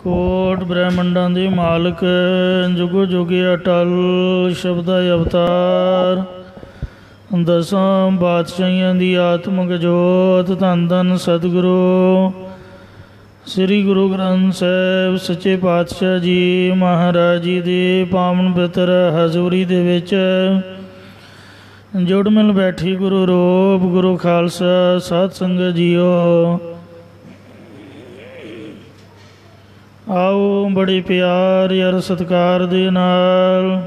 ਕੋਟ ਬ੍ਰਹਿਮੰਡਾਂ ਦੇ ਮਾਲਕ, ਜੁਗੋ ਜੁਗੇ ਅਟਲ ਸ਼ਬਦਾ ਅਵਤਾਰ, ਦਸਾਂ ਬਾਦਸ਼ਾਹੀਆਂ ਦੀ ਆਤਮਕ ਜੋਤ, ਧੰਨ ਧੰਨ ਸਤਿਗੁਰੂ ਸ੍ਰੀ ਗੁਰੂ ਗ੍ਰੰਥ ਸਾਹਿਬ ਸੱਚੇ ਪਾਤਸ਼ਾਹ ਜੀ ਮਹਾਰਾਜ ਜੀ ਦੇ ਪਾਵਨ ਪਵਿੱਤਰ ਹਜ਼ੂਰੀ ਦੇ ਵਿੱਚ ਜੁੜ ਮਿਲ ਬੈਠੀ ਗੁਰੂ ਰੂਪ ਗੁਰੂ ਖਾਲਸਾ ਸਾਧ ਸੰਗਤ ਜੀਓ। ਆਓ ਬੜੇ ਪਿਆਰ ਯਾਰ ਸਤਿਕਾਰ ਦੇ ਨਾਲ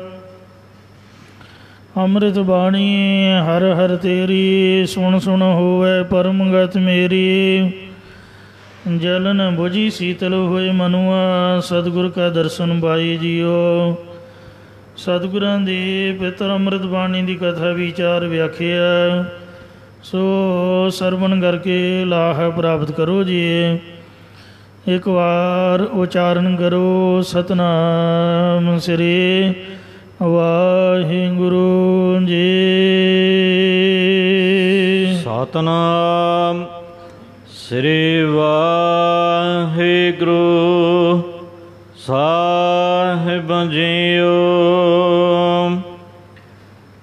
ਅੰਮ੍ਰਿਤ ਬਾਣੀ ਹਰ ਹਰ ਤੇਰੀ, ਸੁਣ ਸੁਣ ਹੋਵੇ ਪਰਮਗਤ ਮੇਰੀ। ਜਲਨ ਬੁਝੀ ਸੀਤਲ ਹੋਏ ਮਨੁਆ, ਸਤਿਗੁਰ ਕਾ ਦਰਸ਼ਨ ਪਾਈ ਜੀਓ। ਸਤਿਗੁਰਾਂ ਦੀ ਪਵਿੱਤਰ ਅੰਮ੍ਰਿਤ ਬਾਣੀ ਦੀ ਕਥਾ ਵਿਚਾਰ ਵਿਆਖਿਆ ਸੋ ਸਰਵਣ ਕਰਕੇ ਲਾਹ ਪ੍ਰਾਪਤ ਕਰੋ ਜੀ। ਇੱਕ ਵਾਰ ਉਚਾਰਨ ਕਰੋ ਸਤਨਾਮ ਸ੍ਰੀ ਵਾਹਿਗੁਰੂ ਜੀ। ਸਤਨਾਮ ਸ੍ਰੀ ਵਾਹਿਗੁਰੂ ਸਾਹਿਬ ਜੀਓ।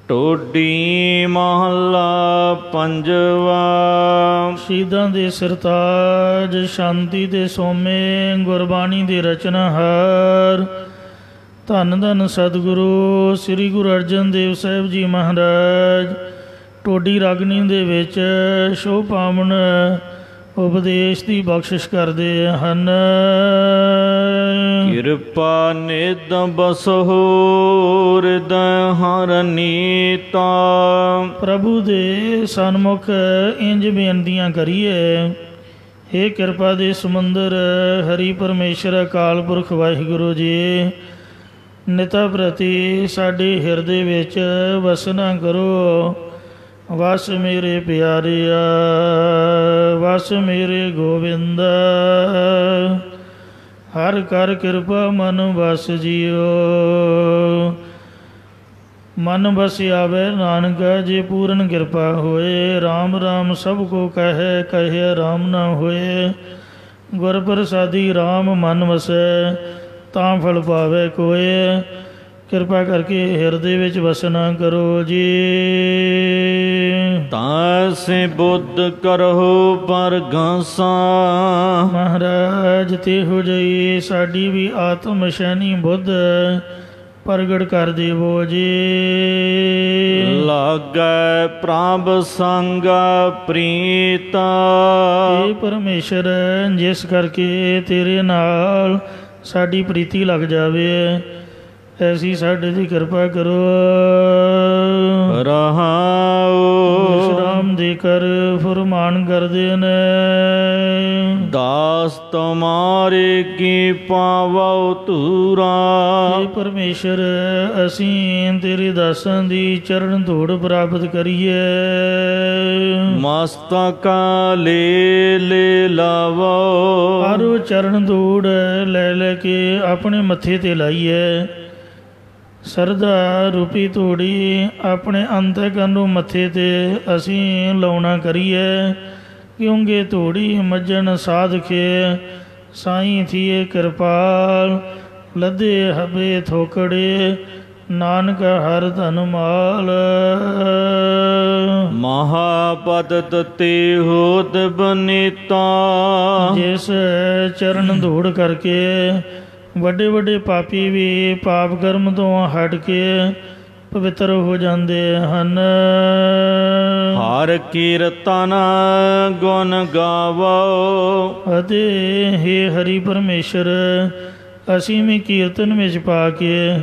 ਟੋਡੀ ਮਹੱਲਾ ਪੰਜਵਾ। ਸ਼ਹੀਦਾਂ ਦੇ ਸਰਤਾਜ, ਸ਼ਾਂਤੀ ਦੇ ਸੋਮੇ, ਗੁਰਬਾਣੀ ਦੇ ਰਚਨਾਹਾਰ, ਧੰਨ ਧੰਨ ਸਤਿਗੁਰੂ ਸ੍ਰੀ ਗੁਰੂ ਅਰਜਨ ਦੇਵ ਸਾਹਿਬ ਜੀ ਮਹਾਰਾਜ ਟੋਡੀ ਰਾਗਨੀ ਦੇ ਵਿੱਚ ਸ਼ੋਭ ਪਾਵਨ ਉਪਦੇਸ਼ ਦੀ ਬਖਸ਼ਿਸ਼ ਕਰਦੇ ਹਨ। ਕਿਰਪਾ ਨਿਧ ਬਸਹੁ ਹਿਰਦੈ ਹਰਿ ਨੀਤਾ। ਪ੍ਰਭੂ ਦੇ ਸਨਮੁਖ ਇੰਜ ਬੇਨਤੀਆਂ ਕਰੀਏ, ਹੇ ਕਿਰਪਾ ਦੇ ਸਮੁੰਦਰ ਹਰੀ ਪਰਮੇਸ਼ਰ ਅਕਾਲ ਪੁਰਖ ਵਾਹਿਗੁਰੂ ਜੀ, ਨਿਤਾ ਪ੍ਰਤੀ ਸਾਡੇ ਹਿਰਦੇ ਵਿੱਚ ਵਸਣਾ ਕਰੋ। ਵਸ ਮੇਰੇ ਪਿਆਰਿਆ, ਵਸ ਮੇਰੇ ਗੋਬਿੰਦ, ਹਰ ਕਰ ਕਿਰਪਾ ਮਨ ਵਸ ਜੀਓ। ਮਨ ਵਸ ਆਵੇ ਨਾਨਕ, ਜੇ ਪੂਰਨ ਕਿਰਪਾ ਹੋਏ। ਰਾਮ ਰਾਮ ਸਭ ਕੋ ਕਹੇ, ਕਹੇ ਰਾਮ ਨਾ ਹੋਏ। ਗੁਰ ਪ੍ਰਸਾਦੀ ਰਾਮ ਮਨ ਵਸੈ, ਤਾਂ ਫਲ ਪਾਵੇ ਕੋਏ। ਕਿਰਪਾ ਕਰਕੇ ਹਿਰਦੇ ਵਿੱਚ ਵਸਣਾ ਕਰੋ ਜੀ। ਤਾਸੇ ਬੁੱਧ ਕਰਹੁ ਪਰਗਾਸਾ। ਮਹਾਰਾਜ ਤੇ ਹੋ ਜਾਈ ਸਾਡੀ ਵੀ ਆਤਮ ਸ਼ੈਨੀ ਬੁੱਧ ਪ੍ਰਗਟ ਕਰ ਦੇਵੋ ਜੀ। ਲਾਗੈ ਪ੍ਰਭ ਸੰਗ ਪ੍ਰੀਤਾ। ਇਹ ਪਰਮੇਸ਼ਰ, ਜਿਸ ਕਰਕੇ ਤੇਰੇ ਨਾਲ ਸਾਡੀ ਪ੍ਰੀਤੀ ਲੱਗ ਜਾਵੇ, ਐਸੀ ਸਾਡੇ ਦੀ ਕਿਰਪਾ ਕਰੋ। ਰਹਾਉ ਵਿਸ਼ਰਾਮ ਦੇ ਕਰ ਫੁਰਮਾਨ ਕਰਦੇ ਨੇ। ਦਾਸ ਤੁਮਾਰੇ ਕੀ ਪਾਵਉ ਧੂਰਾ। ਇਹ ਪਰਮੇਸ਼ਰ, ਅਸੀਂ ਤੇਰੇ ਦਾਸਾਂ ਦੀ ਚਰਨ ਧੂੜ ਪ੍ਰਾਪਤ ਕਰੀਏ। ਮਸਤਕ ਲੈ ਲੈ ਲਾਵੋ। ਆਰੋ ਚਰਨ ਧੂੜ ਲੈ ਲੈ ਕੇ ਆਪਣੇ ਮੱਥੇ ਤੇ ਲਾਈਏ। ਸਰਦਾ ਰੂਪੀ ਧੂੜੀ ਆਪਣੇ ਅੰਤਕਰਨ ਨੂੰ ਮੱਥੇ ਤੇ ਅਸੀਂ ਲਾਉਣਾ ਕਰੀਏ। ਕਿਉਂਕਿ ਧੂੜੀ ਮੱਜਣ ਸਾਧਕੇ, ਸਾਈਂ ਥੀਏ ਕਿਰਪਾਲ। ਲੱਦੇ ਹਬੇ ਥੋਕੜੇ, ਨਾਨਕ ਹਰ ਧਨ ਮਾਲ। ਮਹਾਪਦ ਤੇ ਹੋਤ ਬਨੀਤਾ। ਜਿਸ ਚਰਨ ਧੂੜ ਕਰਕੇ ਵੱਡੇ ਵੱਡੇ ਪਾਪੀ ਵੀ ਪਾਪ ਕਰਮ ਤੋਂ ਹਟ ਕੇ ਪਵਿੱਤਰ ਹੋ ਜਾਂਦੇ ਹਨ। ਹਰ ਕੀਰਤਨ ਗੁਣ ਗਾਵੋ। ਅਤੇ ਹੇ ਹਰੀ ਪਰਮੇਸ਼ਰ, ਅਸੀਂ ਵੀ ਕੀਰਤਨ ਵਿੱਚ ਪਾ ਕੇ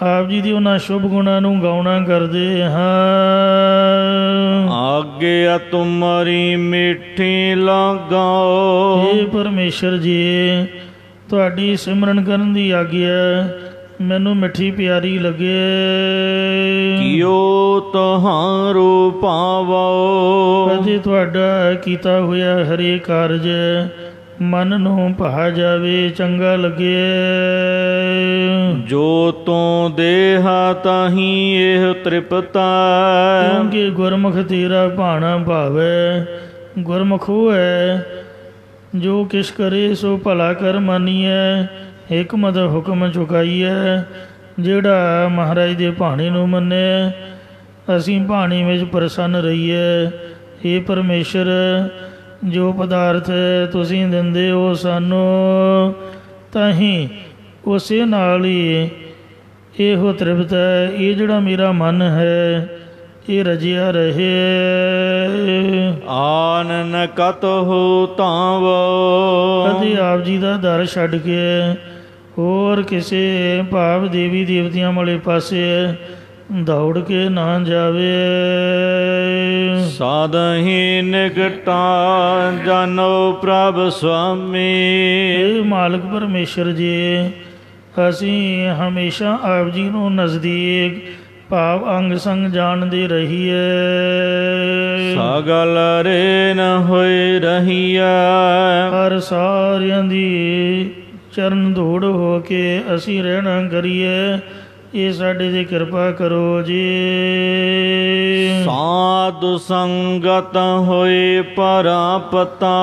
ਆਪ ਜੀ ਦੀ ਉਹਨਾਂ ਸ਼ੁਭ ਗੁਣਾਂ ਨੂੰ ਗਾਉਣਾ ਕਰਦੇ ਹਾਂ। ਆਗਿਆ ਤੁਮਾਰੀ ਮਿੱਠੀ ਲਗਾਓ। ਹੇ ਪਰਮੇਸ਼ਰ ਜੀ, ਤੁਹਾਡੀ ਸਿਮਰਨ ਕਰਨ ਦੀ ਆਗਿਆ ਮੈਨੂੰ ਮਿੱਠੀ ਪਿਆਰੀ ਲੱਗੇ। ਕਿਉ ਤੁਹਾਰੋ ਪਾਵੋ। ਅਤੇ ਤੁਹਾਡਾ ਕੀਤਾ ਹੋਇਆ ਹਰੇ ਕਾਰਜ ਮਨ ਨੂੰ ਭਾ ਜਾਵੇ, ਚੰਗਾ ਲੱਗੇ। ਜੋ ਤੂੰ ਦੇਹਾ ਤਾਹੀ ਇਹ ਤ੍ਰਿਪਤਾ। ਕਿਉਂਕਿ ਗੁਰਮੁਖ ਤੇਰਾ ਭਾਣਾ ਭਾਵੈ। ਗੁਰਮੁਖ ਉਹ ਹੈ जो किश करे सो भला कर मानीए, हिकमत हुक्म चुकाईए। ਜਿਹੜਾ ਮਹਾਰਾਜ ਦੇ ਭਾਣੇ ਨੂੰ ਮੰਨੇ, ਅਸੀਂ ਭਾਣੇ ਵਿੱਚ ਪ੍ਰਸੰਨ ਰਹੀਏ। ਇਹ ਪਰਮੇਸ਼ਰ, ਜੋ ਪਦਾਰਥ ਤੁਸੀਂ ਦਿੰਦੇ ਹੋ ਸਾਨੂੰ, ਤਾਂ ਹੀ ਉਸੇ ਨਾਲ ਹੀ ਇਹੋ ਤ੍ਰਿਪਤ ਹੈ। ਇਹ ਜਿਹੜਾ ਮੇਰਾ ਮਨ ਹੈ ਇਹ ਰਜਿਆ ਰਹੇ। ਆਨਨ ਕਤਹੁ ਤਾਵ, ਅਤੇ ਆਪ ਜੀ ਦਾ ਦਰ ਛੱਡ ਕੇ ਹੋਰ ਕਿਸੇ ਭਾਵ ਦੇਵੀ ਦੇਵਤਿਆਂ ਵਾਲੇ ਪਾਸੇ ਦੌੜ ਕੇ ਨਾ ਜਾਵੇ। ਸਾਧਹੀ ਨਿਕਟਾ ਜਾਨੋ ਪ੍ਰਭ ਸੁਆਮੀ। ਇਹ ਮਾਲਕ ਪਰਮੇਸ਼ਰ ਜੀ, ਅਸੀਂ ਹਮੇਸ਼ਾ ਆਪ ਜੀ ਨੂੰ ਨਜ਼ਦੀਕ ਭਾਵ ਅੰਗ ਸੰਗ ਜਾਣਦੇ ਰਹੀਏ। ਸਗਲ ਰੇ ਨ ਹੋਏ ਰਹੀਐ, ਹਰ ਸਾਰਿਆਂ ਦੀ ਚਰਨ ਧੂੜ ਹੋ ਕੇ ਅਸੀਂ ਰਹਿਣਾ ਕਰੀਏ। ਇਹ ਸਾਡੇ 'ਤੇ ਕਿਰਪਾ ਕਰੋ ਜੀ। ਸਾਧੁ ਸੰਗਤ ਹੋਏ ਪਰਾਪਤਾ।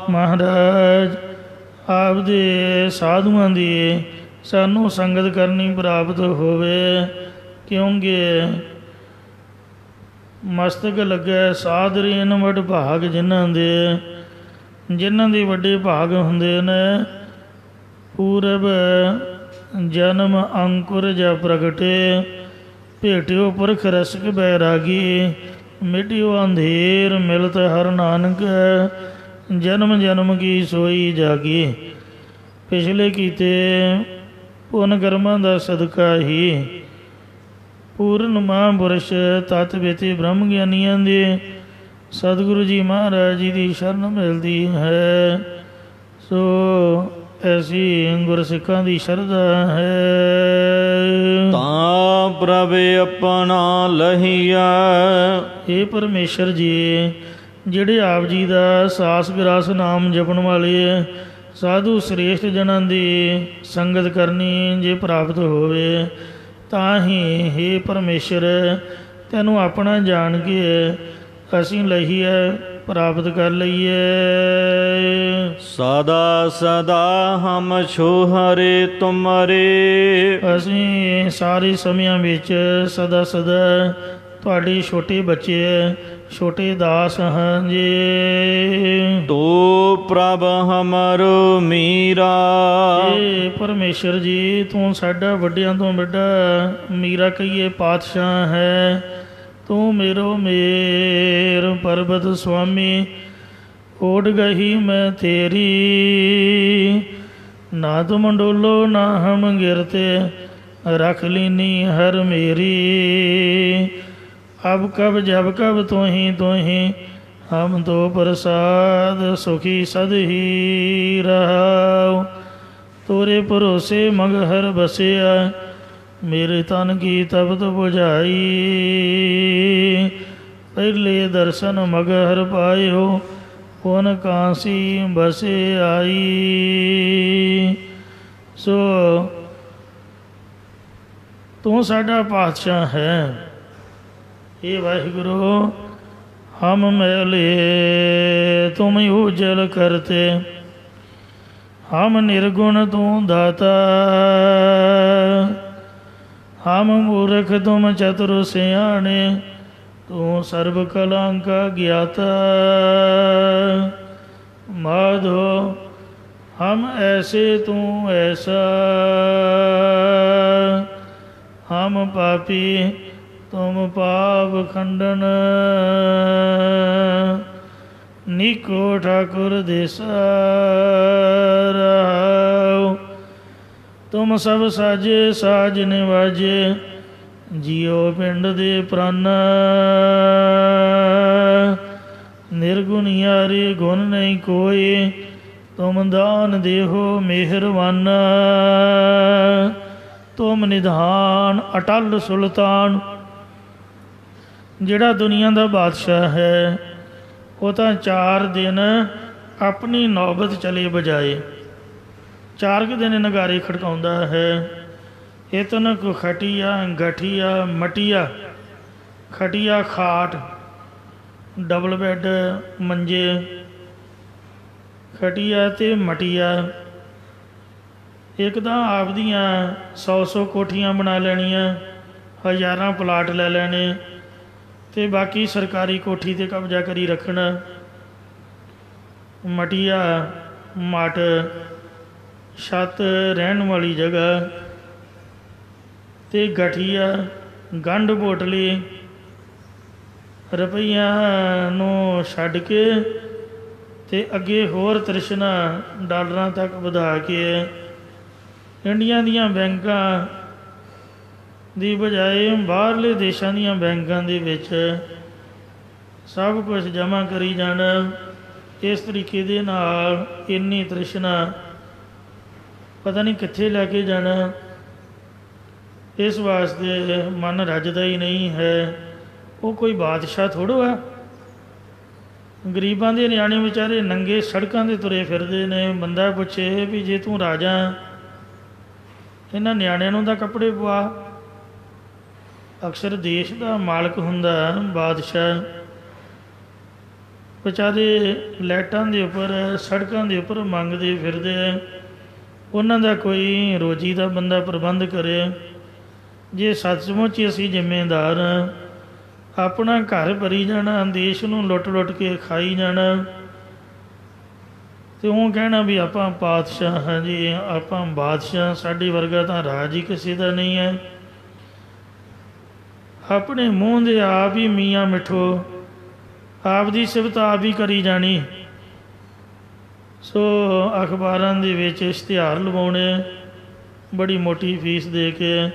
ਮਹਾਰਾਜ ਆਪ ਦੇ ਸਾਧੂਆਂ ਦੀ ਸਾਨੂੰ ਸੰਗਤ ਕਰਨੀ ਪ੍ਰਾਪਤ ਹੋਵੇ, ਕਿਉਂਕਿ ਮਸਤਕ ਲੱਗੇ ਸਾਧਰੀਨ ਵਡ ਭਾਗ ਜਿਨ੍ਹਾਂ ਦੇ ਵੱਡੇ ਭਾਗ ਹੁੰਦੇ ਨੇ। ਪੂਰਬ ਜਨਮ ਅੰਕੁਰ ਜਾ ਪ੍ਰਗਟੇ, ਭੇਟਿਓ ਪੁਰਖ ਰਸਕ ਬੈਰਾਗੀ। ਮਿਟਿਓ ਅੰਧੇਰ ਮਿਲਤ ਹਰ ਨਾਨਕ, ਜਨਮ ਜਨਮ ਕੀ ਸੋਈ ਜਾਗੀ। ਪਿਛਲੇ ਕੀਤੇ ਪੁੰਨ ਕਰਮਾਂ ਦਾ ਸਦਕਾ ਹੀ ਪੂਰਨ ਮਹਾਂਪੁਰਸ਼ ਤਤ ਬੇਤੇ ਬ੍ਰਹਮ ਗਿਆਨੀਆਂ ਦੇ ਸਤਿਗੁਰੂ ਜੀ ਮਹਾਰਾਜ ਜੀ ਦੀ ਸ਼ਰਨ ਮਿਲਦੀ ਹੈ। ਸੋ ਐਸੀ ਗੁਰਸਿੱਖਾਂ ਦੀ ਸ਼ਰਧਾ ਹੈ। ਤਾਂ ਪ੍ਰਭ ਆਪਣਾ ਲਹੀਆ। ਇਹ ਪਰਮੇਸ਼ਰ ਜੀ, ਜਿਹੜੇ ਆਪ ਜੀ ਦਾ ਸਾਸ ਗਰਾਸ ਨਾਮ ਜਪਣ ਵਾਲੇ ਸਾਧੂ ਸ੍ਰੇਸ਼ਟ ਜਨਾਂ ਦੀ ਸੰਗਤ ਕਰਨੀ ਜੇ ਪ੍ਰਾਪਤ ਹੋਵੇ, ਤਾਂ ਹੀ ਹੇ ਪਰਮੇਸ਼ਰ ਤੈਨੂੰ ਆਪਣਾ ਜਾਣ ਕੇ ਅਸੀਂ ਲਹੀਏ ਪ੍ਰਾਪਤ ਕਰ ਲਈਏ। ਸਦਾ ਸਦਾ ਹਮ ਛੋਹਰੇ ਤੁਮਰੇ। ਅਸੀਂ ਸਾਰੇ ਸਮਿਆਂ ਵਿੱਚ ਸਦਾ ਸਦਾ ਤੁਹਾਡੇ ਛੋਟੇ ਬੱਚੇ, ਛੋਟੇ ਦਾਸ ਹਾਂ ਜੀ। ਤੋ ਪ੍ਰਭ ਹਮਾਰੋ ਮੀਰਾ। ਇਹ ਪਰਮੇਸ਼ਰ ਜੀ, ਤੂੰ ਸਾਡਾ ਵੱਡਿਆਂ ਤੋਂ ਵੱਡਾ ਮੀਰਾ ਕਹੀਏ ਪਾਤਸ਼ਾਹ ਹੈ। ਤੂੰ ਮੇਰੋ ਮੇਰ ਪਰਬਤ ਸੁਆਮੀ। ਓਡ ਗਹੀ ਮੈਂ ਤੇਰੀ, ਨਾ ਤੁਮ ਡੋਲੋ ਨਾ ਹਮ ਗਿਰਤੇ। रख लीनी हर मेरी, अब कब जब कब तो ही हम तो प्रसाद सुखी सद ही रहा। तोरे भरोसे मगहर बसिया, मेरे तन की तपत बुझाई। पहले दर्शन मगहर पायो, पुन कांसी बसे आई। सो तू साडा पातशाह है। हे वाहिगुरु, हम मैले तुम उजल करते, हम निर्गुण तू दाता। हम मूर्ख तुम चतुर सियाणे, तू सर्व कला का ज्ञाता। माधो हम ऐसे तू ऐसा, हम पापी तुम पाप खंडन। निको ठाकुर देसा रहाओ, तुम सब साजे साज निवाजे। जियो पिंड दे प्राणा, निर्गुणियारे गुण नहीं कोई। तुम दान देहो मेहरबाना, तुम निधान अटल सुल्तान। ਜਿਹੜਾ ਦੁਨੀਆ ਦਾ ਬਾਦਸ਼ਾਹ ਹੈ, ਉਹ ਤਾਂ 4 ਦਿਨ ਆਪਣੀ ਨੌਬਤ ਚਲੇ ਬਜਾਏ 4 ਦਿਨ ਨਗਾਰੇ ਖੜਕਾਉਂਦਾ ਹੈ। ਇਤਨ ਕੋ ਖਟੀਆ ਗਠੀਆ ਮਟੀਆ, ਖਟੀਆ ਖਾਟ, ਡਬਲ ਬੈੱਡ ਮੰਜੇ, ਖਟੀਆ ਤੇ ਮਟੀਆ। ਇੱਕ ਤਾਂ ਆਪਦੀਆਂ 100 ਕੋਠੀਆਂ ਬਣਾ ਲੈਣੀਆਂ, ਹਜ਼ਾਰਾਂ ਪਲਾਟ ਲੈ ਲੈਣੇ ਅਤੇ ਬਾਕੀ ਸਰਕਾਰੀ ਕੋਠੀ 'ਤੇ ਕਬਜ਼ਾ ਕਰੀ ਰੱਖਣਾ। ਮਟੀਆ ਮਟ, ਛੱਤ ਰਹਿਣ ਵਾਲੀ ਜਗ੍ਹਾ, ਅਤੇ ਗਠੀਆ ਗੰਢ ਬੋਟਲੀ, ਰੁਪਈਆਂ ਨੂੰ ਛੱਡ ਕੇ ਅਤੇ ਅੱਗੇ ਹੋਰ ਤ੍ਰਿਸ਼ਨਾ ਡਾਲਰਾਂ ਤੱਕ ਵਧਾ ਕੇ ਇੰਡੀਆ ਦੀਆਂ ਬੈਂਕਾਂ ਦੀ ਬਜਾਏ ਬਾਹਰਲੇ ਦੇਸ਼ਾਂ ਦੀਆਂ ਬੈਂਕਾਂ ਦੇ ਵਿੱਚ ਸਭ ਕੁਝ ਜਮ੍ਹਾਂ ਕਰੀ ਜਾਣਾ। ਇਸ ਤਰੀਕੇ ਦੇ ਨਾਲ ਇੰਨੀ ਤ੍ਰਿਸ਼ਨਾ ਪਤਾ ਨਹੀਂ ਕਿੱਥੇ ਲੈ ਕੇ ਜਾਣਾ। ਇਸ ਵਾਸਤੇ ਮਨ ਰੱਜਦਾ ਹੀ ਨਹੀਂ ਹੈ। ਉਹ ਕੋਈ ਬਾਦਸ਼ਾਹ ਥੋੜ੍ਹਾ ਆ। ਗਰੀਬਾਂ ਦੇ ਨਿਆਣੇ ਵਿਚਾਰੇ ਨੰਗੇ ਸੜਕਾਂ 'ਤੇ ਤੁਰੇ ਫਿਰਦੇ ਨੇ। ਬੰਦਾ ਪੁੱਛੇ ਵੀ ਜੇ ਤੂੰ ਰਾਜਾ, ਇਹਨਾਂ ਨਿਆਣਿਆਂ ਨੂੰ ਤਾਂ ਕੱਪੜੇ ਪਵਾ। ਅਕਸਰ ਦੇਸ਼ ਦਾ ਮਾਲਕ ਹੁੰਦਾ ਬਾਦਸ਼ਾਹ, ਵਿਚਾਰੇ ਲਾਈਟਾਂ ਦੇ ਉੱਪਰ ਸੜਕਾਂ ਦੇ ਉੱਪਰ ਮੰਗਦੇ ਫਿਰਦੇ। ਉਹਨਾਂ ਦਾ ਕੋਈ ਰੋਜੀ ਦਾ ਬੰਦਾ ਪ੍ਰਬੰਧ ਕਰੇ। ਜੇ ਸੱਚਮੁੱਚ ਅਸੀਂ ਜ਼ਿੰਮੇਦਾਰ ਹਾਂ, ਆਪਣਾ ਘਰ ਭਰੀ ਜਾਣਾ, ਦੇਸ਼ ਨੂੰ ਲੁੱਟ ਲੁੱਟ ਕੇ ਖਾਈ ਜਾਣਾ, ਅਤੇ ਉਹ ਕਹਿਣਾ ਵੀ ਆਪਾਂ ਪਾਤਸ਼ਾਹ ਹਾਂ ਜੀ, ਆਪਾਂ ਬਾਦਸ਼ਾਹ, ਸਾਡੇ ਵਰਗਾ ਤਾਂ ਰਾਜ ਹੀ ਕਿਸੇ ਦਾ ਨਹੀਂ ਹੈ। ਆਪਣੇ ਮੂੰਹ ਦੇ ਆਪ ਹੀ ਮੀਆਂ ਮਿੱਠੋ, ਆਪ ਦੀ ਸਿਫਤ ਆਪ ਹੀ ਕਰੀ ਜਾਣੀ। ਸੋ ਅਖਬਾਰਾਂ ਦੇ ਵਿੱਚ ਇਸ਼ਤਿਹਾਰ ਲਵਾਉਣੇ, ਬੜੀ ਮੋਟੀ ਫੀਸ ਦੇ ਕੇ,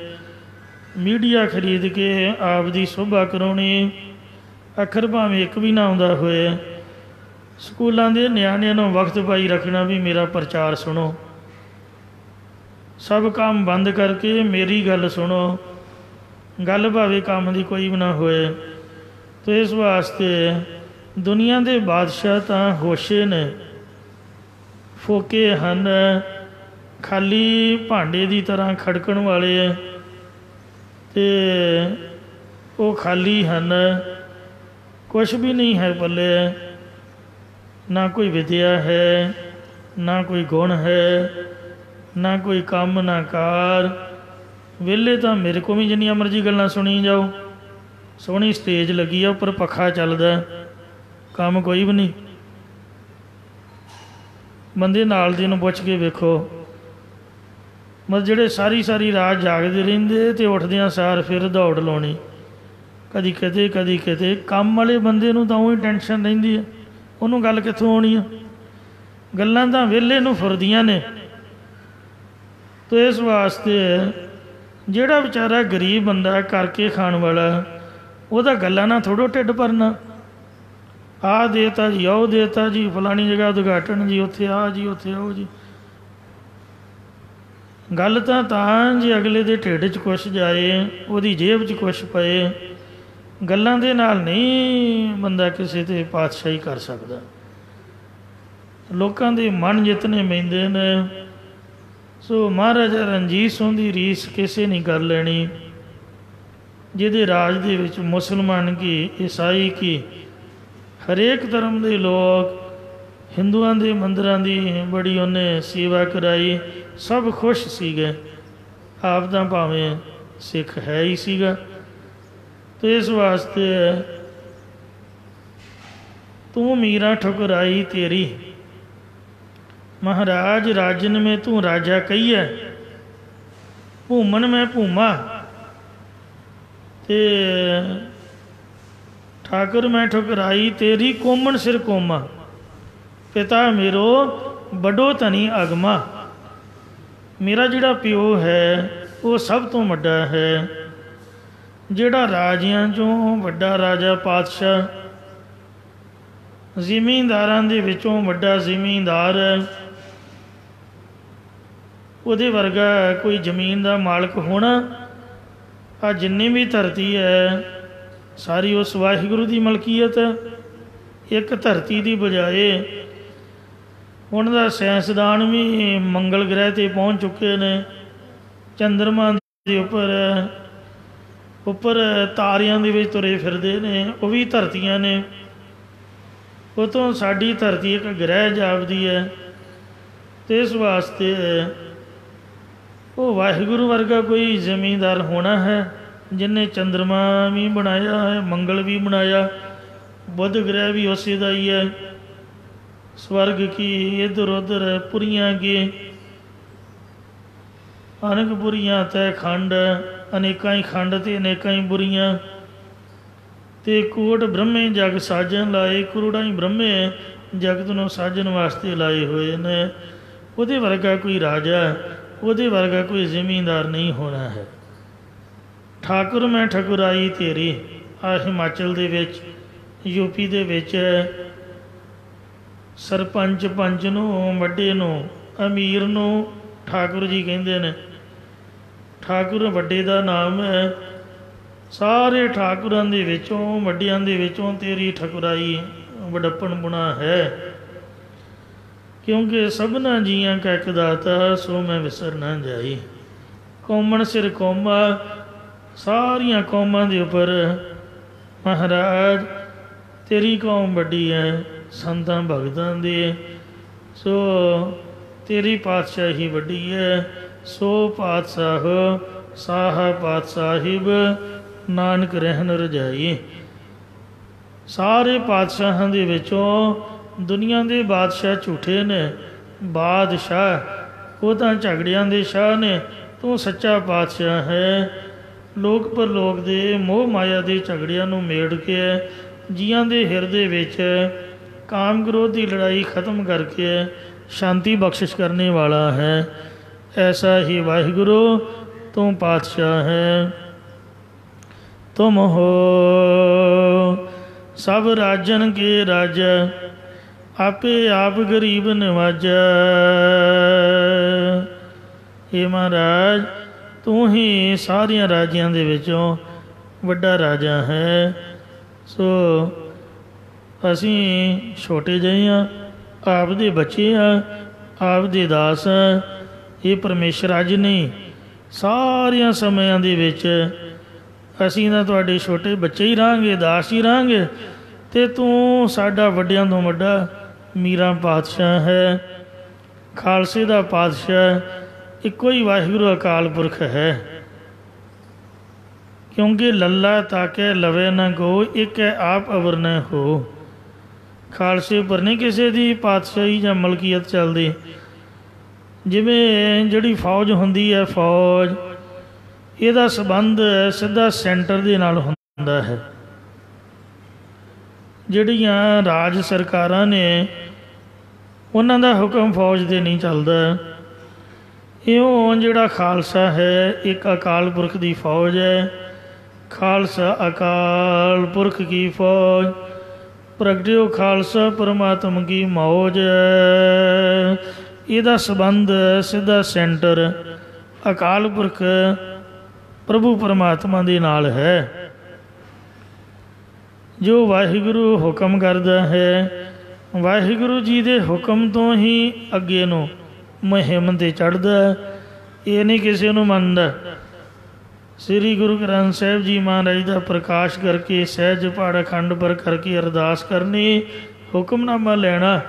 ਮੀਡੀਆ ਖਰੀਦ ਕੇ ਆਪ ਦੀ ਸ਼ੋਭਾ ਕਰਾਉਣੀ। ਅੱਖਰ ਭਾਵੇਂ ਇੱਕ ਵੀ ਨਾ ਆਉਂਦਾ ਹੋਏ। ਸਕੂਲਾਂ ਦੇ ਨਿਆਣਿਆਂ ਨੂੰ ਵਕਤ ਪਾਈ ਰੱਖਣਾ ਵੀ ਮੇਰਾ ਪ੍ਰਚਾਰ ਸੁਣੋ, ਸਭ ਕੰਮ ਬੰਦ ਕਰਕੇ ਮੇਰੀ ਗੱਲ ਸੁਣੋ, ਗੱਲ ਭਾਵੇਂ ਕੰਮ ਦੀ ਕੋਈ ਵੀ ਨਾ ਹੋਏ। ਅਤੇ ਇਸ ਵਾਸਤੇ ਦੁਨੀਆ ਦੇ ਬਾਦਸ਼ਾਹ ਤਾਂ ਹੋਸ਼ੇ ਨੇ, ਫੋਕੇ ਹਨ, ਖਾਲੀ ਭਾਂਡੇ ਦੀ ਤਰ੍ਹਾਂ ਖੜਕਣ ਵਾਲੇ, ਅਤੇ ਉਹ ਖਾਲੀ ਹਨ, ਕੁਛ ਵੀ ਨਹੀਂ ਹੈ ਪੱਲੇ। ਨਾ ਕੋਈ ਵਿਦਿਆ ਹੈ, ਨਾ ਕੋਈ ਗੁਣ ਹੈ, ਨਾ ਕੋਈ ਕੰਮ, ਨਾ ਕਾਰ। ਵਿਹਲੇ ਤਾਂ ਮੇਰੇ ਕੋਲ ਵੀ ਜਿੰਨੀਆਂ ਮਰਜ਼ੀ ਗੱਲਾਂ ਸੁਣੀ ਜਾਓ। ਸੋਹਣੀ ਸਟੇਜ ਲੱਗੀ ਆ, ਉੱਪਰ ਪੱਖਾ ਚੱਲਦਾ, ਕੰਮ ਕੋਈ ਵੀ ਨਹੀਂ। ਬੰਦੇ ਨਾਲ ਦੇ ਨੂੰ ਪੁੱਛ ਕੇ ਵੇਖੋ, ਮਤਲਬ ਜਿਹੜੇ ਸਾਰੀ ਸਾਰੀ ਰਾਤ ਜਾਗਦੇ ਰਹਿੰਦੇ ਅਤੇ ਉੱਠਦਿਆਂ ਸਾਰ ਫਿਰ ਦੌੜ ਲਾਉਣੀ, ਕਦੀ ਕਿਤੇ ਕਦੀ ਕਿਤੇ। ਕੰਮ ਵਾਲੇ ਬੰਦੇ ਨੂੰ ਤਾਂ ਉਹੀ ਟੈਨਸ਼ਨ ਰਹਿੰਦੀ ਹੈ, ਉਹਨੂੰ ਗੱਲ ਕਿੱਥੋਂ ਆਉਣੀ ਆ। ਗੱਲਾਂ ਤਾਂ ਵਿਹਲੇ ਨੂੰ ਫੁਰਦੀਆਂ ਨੇ। ਤਾਂ ਇਸ ਵਾਸਤੇ ਜਿਹੜਾ ਵਿਚਾਰਾ ਗਰੀਬ ਬੰਦਾ ਕਰਕੇ ਖਾਣ ਵਾਲਾ, ਉਹਦਾ ਗੱਲਾਂ ਨਾਲ ਥੋੜ੍ਹਾ ਢਿੱਡ ਭਰਨਾ। ਆਹ ਦੇਤਾ ਜੀ, ਉਹ ਦੇਤਾ ਜੀ, ਫਲਾਣੀ ਜਗ੍ਹਾ ਉਦਘਾਟਨ ਜੀ, ਉੱਥੇ ਆਹ ਜੀ, ਉੱਥੇ ਉਹ ਜੀ। ਗੱਲ ਤਾਂ ਜੇ ਅਗਲੇ ਦੇ ਢਿੱਡ 'ਚ ਕੁਛ ਜਾਏ, ਉਹਦੀ ਜੇਬ 'ਚ ਕੁਛ ਪਏ। ਗੱਲਾਂ ਦੇ ਨਾਲ ਨਹੀਂ ਬੰਦਾ ਕਿਸੇ 'ਤੇ ਪਾਤਸ਼ਾਹੀ ਕਰ ਸਕਦਾ। ਲੋਕਾਂ ਦੇ ਮਨ ਜਿੱਤਨੇ ਪੈਂਦੇ ਨੇ। ਸੋ ਮਹਾਰਾਜਾ ਰਣਜੀਤ ਸਿੰਘ ਦੀ ਰੀਸ ਕਿਸੇ ਨਹੀਂ ਕਰ ਲੈਣੀ, ਜਿਹਦੇ ਰਾਜ ਦੇ ਵਿੱਚ ਮੁਸਲਮਾਨ ਕੀ, ਈਸਾਈ ਕੀ, ਹਰੇਕ ਧਰਮ ਦੇ ਲੋਕ, ਹਿੰਦੂਆਂ ਦੇ ਮੰਦਰਾਂ ਦੀ ਬੜੀ ਉਹਨੇ ਸੇਵਾ ਕਰਾਈ। ਸਭ ਖੁਸ਼ ਸੀਗੇ। ਆਪ ਤਾਂ ਭਾਵੇਂ ਸਿੱਖ ਹੈ ਹੀ ਸੀਗਾ। ਅਤੇ ਇਸ ਵਾਸਤੇ ਤੂੰ ਮੀਰਾ ਠੁਕਰਾਈ ਤੇਰੀ, ਮਹਾਰਾਜ ਰਾਜਨ ਮੈਂ ਤੂੰ ਰਾਜਾ ਕਹੀਐ, ਭੂਮਨ ਮੈਂ ਭੂਮਾ, ਅਤੇ ਠਾਕੁਰ ਮੈਂ ਠੁਕਰਾਈ ਤੇਰੀ, ਕੋਮਣ ਸਿਰ ਕੋਮਾ, ਪਿਤਾ ਮੇਰੋ ਵੱਡੋ ਧਨੀ ਅਗਮਾ। ਮੇਰਾ ਜਿਹੜਾ ਪਿਓ ਹੈ ਉਹ ਸਭ ਤੋਂ ਵੱਡਾ ਹੈ, ਜਿਹੜਾ ਰਾਜਿਆਂ 'ਚੋਂ ਵੱਡਾ ਰਾਜਾ ਪਾਤਸ਼ਾਹ, ਜ਼ਿਮੀਂਦਾਰਾਂ ਦੇ ਵਿੱਚੋਂ ਵੱਡਾ ਜ਼ਿਮੀਂਦਾਰ ਹੈ। ਉਹਦੇ ਵਰਗਾ ਕੋਈ ਜ਼ਮੀਨ ਦਾ ਮਾਲਕ ਹੋਣਾ। ਆ ਜਿੰਨੀ ਵੀ ਧਰਤੀ ਹੈ ਸਾਰੀ ਉਸ ਵਾਹਿਗੁਰੂ ਦੀ ਮਲਕੀਅਤ ਹੈ। ਇੱਕ ਧਰਤੀ ਦੀ ਬਜਾਏ ਹੁਣ ਦਾ ਸਾਇੰਸਦਾਨ ਵੀ ਮੰਗਲ ਗ੍ਰਹਿ 'ਤੇ ਪਹੁੰਚ ਚੁੱਕੇ ਨੇ। ਚੰਦਰਮਾ ਦੇ ਉੱਪਰ ਤਾਰਿਆਂ ਦੇ ਵਿੱਚ ਤੁਰੇ ਫਿਰਦੇ ਨੇ, ਉਹ ਵੀ ਧਰਤੀਆਂ ਨੇ। ਉਤੋਂ ਸਾਡੀ ਧਰਤੀ ਇੱਕ ਗ੍ਰਹਿ ਜਾਪਦੀ ਹੈ, ਅਤੇ ਇਸ ਵਾਸਤੇ ਉਹ ਵਾਹਿਗੁਰੂ ਵਰਗਾ ਕੋਈ ਜ਼ਮੀਂਦਾਰ ਹੋਣਾ ਹੈ ਜਿਹਨੇ ਚੰਦਰਮਾ ਵੀ ਬਣਾਇਆ ਹੈ, ਮੰਗਲ ਵੀ ਬਣਾਇਆ, ਬੁੱਧ ਗ੍ਰਹਿ ਵੀ ਉਸੇ ਦਾ ਹੀ ਹੈ। ਸਵਰਗ ਕੀ ਇੱਧਰ ਉੱਧਰ ਪੁਰੀਆਂ ਕੇ ਅਨੇਕ ਬੁਰੀਆਂ ਤੈ ਖੰਡ, ਅਨੇਕਾਂ ਹੀ ਖੰਡ ਅਤੇ ਅਨੇਕਾਂ ਹੀ ਬੁਰੀਆਂ, ਅਤੇ ਕੋਟ ਬ੍ਰਹਮੇ ਜਗ ਸਾਜਣ ਲਾਏ, ਕਰੋੜਾਂ ਹੀ ਬ੍ਰਹਮੇ ਜਗਤ ਨੂੰ ਸਾਜਣ ਵਾਸਤੇ ਲਾਏ ਹੋਏ ਨੇ। ਉਹਦੇ ਵਰਗਾ ਕੋਈ ਰਾਜਾ, ਉਹਦੇ ਵਰਗਾ ਕੋਈ ਜ਼ਿਮੀਂਦਾਰ ਨਹੀਂ ਹੋਣਾ ਹੈ। ਠਾਕੁਰ ਮੈਂ ਠਕੁਰਾਈ ਤੇਰੀ, ਆ ਹਿਮਾਚਲ ਦੇ ਵਿੱਚ, ਯੂਪੀ ਦੇ ਵਿੱਚ ਸਰਪੰਚ ਪੰਚ ਨੂੰ, ਵੱਡੇ ਨੂੰ, ਅਮੀਰ ਨੂੰ ਠਾਕੁਰ ਜੀ ਕਹਿੰਦੇ ਨੇ। ਠਾਕੁਰ ਵੱਡੇ ਦਾ ਨਾਮ ਹੈ। ਸਾਰੇ ਠਾਕੁਰਾਂ ਦੇ ਵਿੱਚੋਂ, ਵੱਡਿਆਂ ਦੇ ਵਿੱਚੋਂ ਤੇਰੀ ਠਕੁਰਾਈ ਵਡੱਪਣ ਬੁਣਾ ਹੈ। ਕਿਉਂਕਿ ਸਭਨਾ ਜੀਆਂ ਕਾ ਇੱਕ ਦਾਤਾ, ਸੋ ਮੈਂ ਵਿਸਰ ਨਾ ਜਾਈ। ਕੌਮਣ ਸਿਰ ਕੌਮਾਂ, ਸਾਰੀਆਂ ਕੌਮਾਂ ਦੇ ਉੱਪਰ ਮਹਾਰਾਜ ਤੇਰੀ ਕੌਮ ਵੱਡੀ ਹੈ, ਸੰਤਾਂ ਭਗਤਾਂ ਦੇ। ਸੋ ਤੇਰੀ ਪਾਤਸ਼ਾਹੀ ਵੱਡੀ ਹੈ। ਸੋ ਪਾਤਸ਼ਾਹ ਸਾਹਾ ਪਾਤਸ਼ਾਹਿਬ, ਨਾਨਕ ਰਹਿਣ ਰਜਾਈ। ਸਾਰੇ ਪਾਤਸ਼ਾਹਾਂ ਦੇ ਵਿੱਚੋਂ ਦੁਨੀਆ ਦੇ ਬਾਦਸ਼ਾਹ ਝੂਠੇ ਨੇ, ਬਾਦਸ਼ਾਹ ਉਹ ਤਾਂ ਝਗੜਿਆਂ ਦੇ ਸ਼ਾਹ ਨੇ, ਤੂੰ ਸੱਚਾ ਪਾਤਸ਼ਾਹ ਹੈ। ਲੋਕ ਪਰਲੋਕ ਦੇ ਮੋਹ ਮਾਇਆ ਦੇ ਝਗੜਿਆਂ ਨੂੰ ਮੇੜ ਕੇ ਜੀਆਂ ਦੇ ਹਿਰਦੇ ਵਿੱਚ ਕਾਮ ਕ੍ਰੋਧ ਦੀ ਲੜਾਈ ਖਤਮ ਕਰਕੇ ਸ਼ਾਂਤੀ ਬਖਸ਼ਿਸ਼ ਕਰਨੇ ਵਾਲਾ ਹੈ। ਐਸਾ ਹੀ ਵਾਹਿਗੁਰੂ ਤੂੰ ਪਾਤਸ਼ਾਹ ਹੈ। ਤੁਮ ਹੋ ਸਭ ਰਾਜਨ ਕੇ ਰਾਜਾ, ਆਪੇ ਆਪ ਗਰੀਬ ਨਿਵਾਜਾ। ਇਹ ਮਹਾਰਾਜ ਤੂੰ ਹੀ ਸਾਰਿਆਂ ਰਾਜਿਆਂ ਦੇ ਵਿੱਚੋਂ ਵੱਡਾ ਰਾਜਾ ਹੈ। ਸੋ ਅਸੀਂ ਛੋਟੇ ਜਿਹੇ ਹਾਂ, ਆਪ ਦੇ ਬੱਚੇ ਹਾਂ, ਆਪ ਦੇ ਦਾਸ ਹਾਂ। ਇਹ ਪਰਮੇਸ਼ਰ ਅੱਜ ਨਹੀਂ, ਸਾਰਿਆਂ ਸਮਿਆਂ ਦੇ ਵਿੱਚ ਅਸੀਂ ਤਾਂ ਤੁਹਾਡੇ ਛੋਟੇ ਬੱਚੇ ਹੀ ਰਹਾਂਗੇ, ਦਾਸ ਹੀ ਰਹਾਂਗੇ। ਅਤੇ ਤੂੰ ਸਾਡਾ ਵੱਡਿਆਂ ਤੋਂ ਵੱਡਾ ਮੀਰਾਂ ਪਾਤਸ਼ਾਹ ਹੈ, ਖਾਲਸੇ ਦਾ ਪਾਤਸ਼ਾਹ, ਇੱਕੋ ਹੀ ਵਾਹਿਗੁਰੂ ਅਕਾਲ ਪੁਰਖ ਹੈ। ਕਿਉਂਕਿ ਲੱਲਾ ਤਾਕੇ ਲਵੇ ਨਾ ਗੋ, ਇੱਕ ਹੈ ਆਪ ਅਵਰ ਨ ਹੋ। ਖਾਲਸੇ ਉੱਪਰ ਨਹੀਂ ਕਿਸੇ ਦੀ ਪਾਤਸ਼ਾਹੀ ਜਾਂ ਮਲਕੀਅਤ ਚੱਲਦੀ। ਜਿਵੇਂ ਜਿਹੜੀ ਫੌਜ ਹੁੰਦੀ ਹੈ, ਫੌਜ ਇਹਦਾ ਸੰਬੰਧ ਸਿੱਧਾ ਸੈਂਟਰ ਦੇ ਨਾਲ ਹੁੰਦਾ ਹੈ। ਜਿਹੜੀਆਂ ਰਾਜ ਸਰਕਾਰਾਂ ਨੇ ਉਹਨਾਂ ਦਾ ਹੁਕਮ ਫੌਜ 'ਤੇ ਨਹੀਂ ਚੱਲਦਾ। ਇਉਂ ਜਿਹੜਾ ਖਾਲਸਾ ਹੈ ਇੱਕ ਅਕਾਲ ਪੁਰਖ ਦੀ ਫੌਜ ਹੈ। ਖਾਲਸਾ ਅਕਾਲ ਪੁਰਖ ਕੀ ਫੌਜ, ਪ੍ਰਗਟਿਓ ਖਾਲਸਾ ਪਰਮਾਤਮ ਕੀ ਮੌਜ। ਇਹਦਾ ਸੰਬੰਧ ਸਿੱਧਾ ਸੈਂਟਰ ਅਕਾਲ ਪੁਰਖ ਪ੍ਰਭੂ ਪਰਮਾਤਮਾ ਦੇ ਨਾਲ ਹੈ। ਜੋ ਵਾਹਿਗੁਰੂ ਹੁਕਮ ਕਰਦਾ ਹੈ, ਵਾਹਿਗੁਰੂ ਜੀ ਦੇ ਹੁਕਮ ਤੋਂ ਹੀ ਅੱਗੇ ਨੂੰ ਮੁਹਿੰਮ 'ਤੇ ਚੜ੍ਹਦਾ। ਇਹ ਨਹੀਂ ਕਿਸੇ ਨੂੰ ਮੰਨਦਾ। ਸ੍ਰੀ ਗੁਰੂ ਗ੍ਰੰਥ ਸਾਹਿਬ ਜੀ ਮਹਾਰਾਜ ਦਾ ਪ੍ਰਕਾਸ਼ ਕਰਕੇ, ਸਹਿਜ ਪਾਠ ਅਖੰਡ ਪਰ ਕਰਕੇ ਅਰਦਾਸ ਕਰਨੀ, ਹੁਕਮਨਾਮਾ ਲੈਣਾ,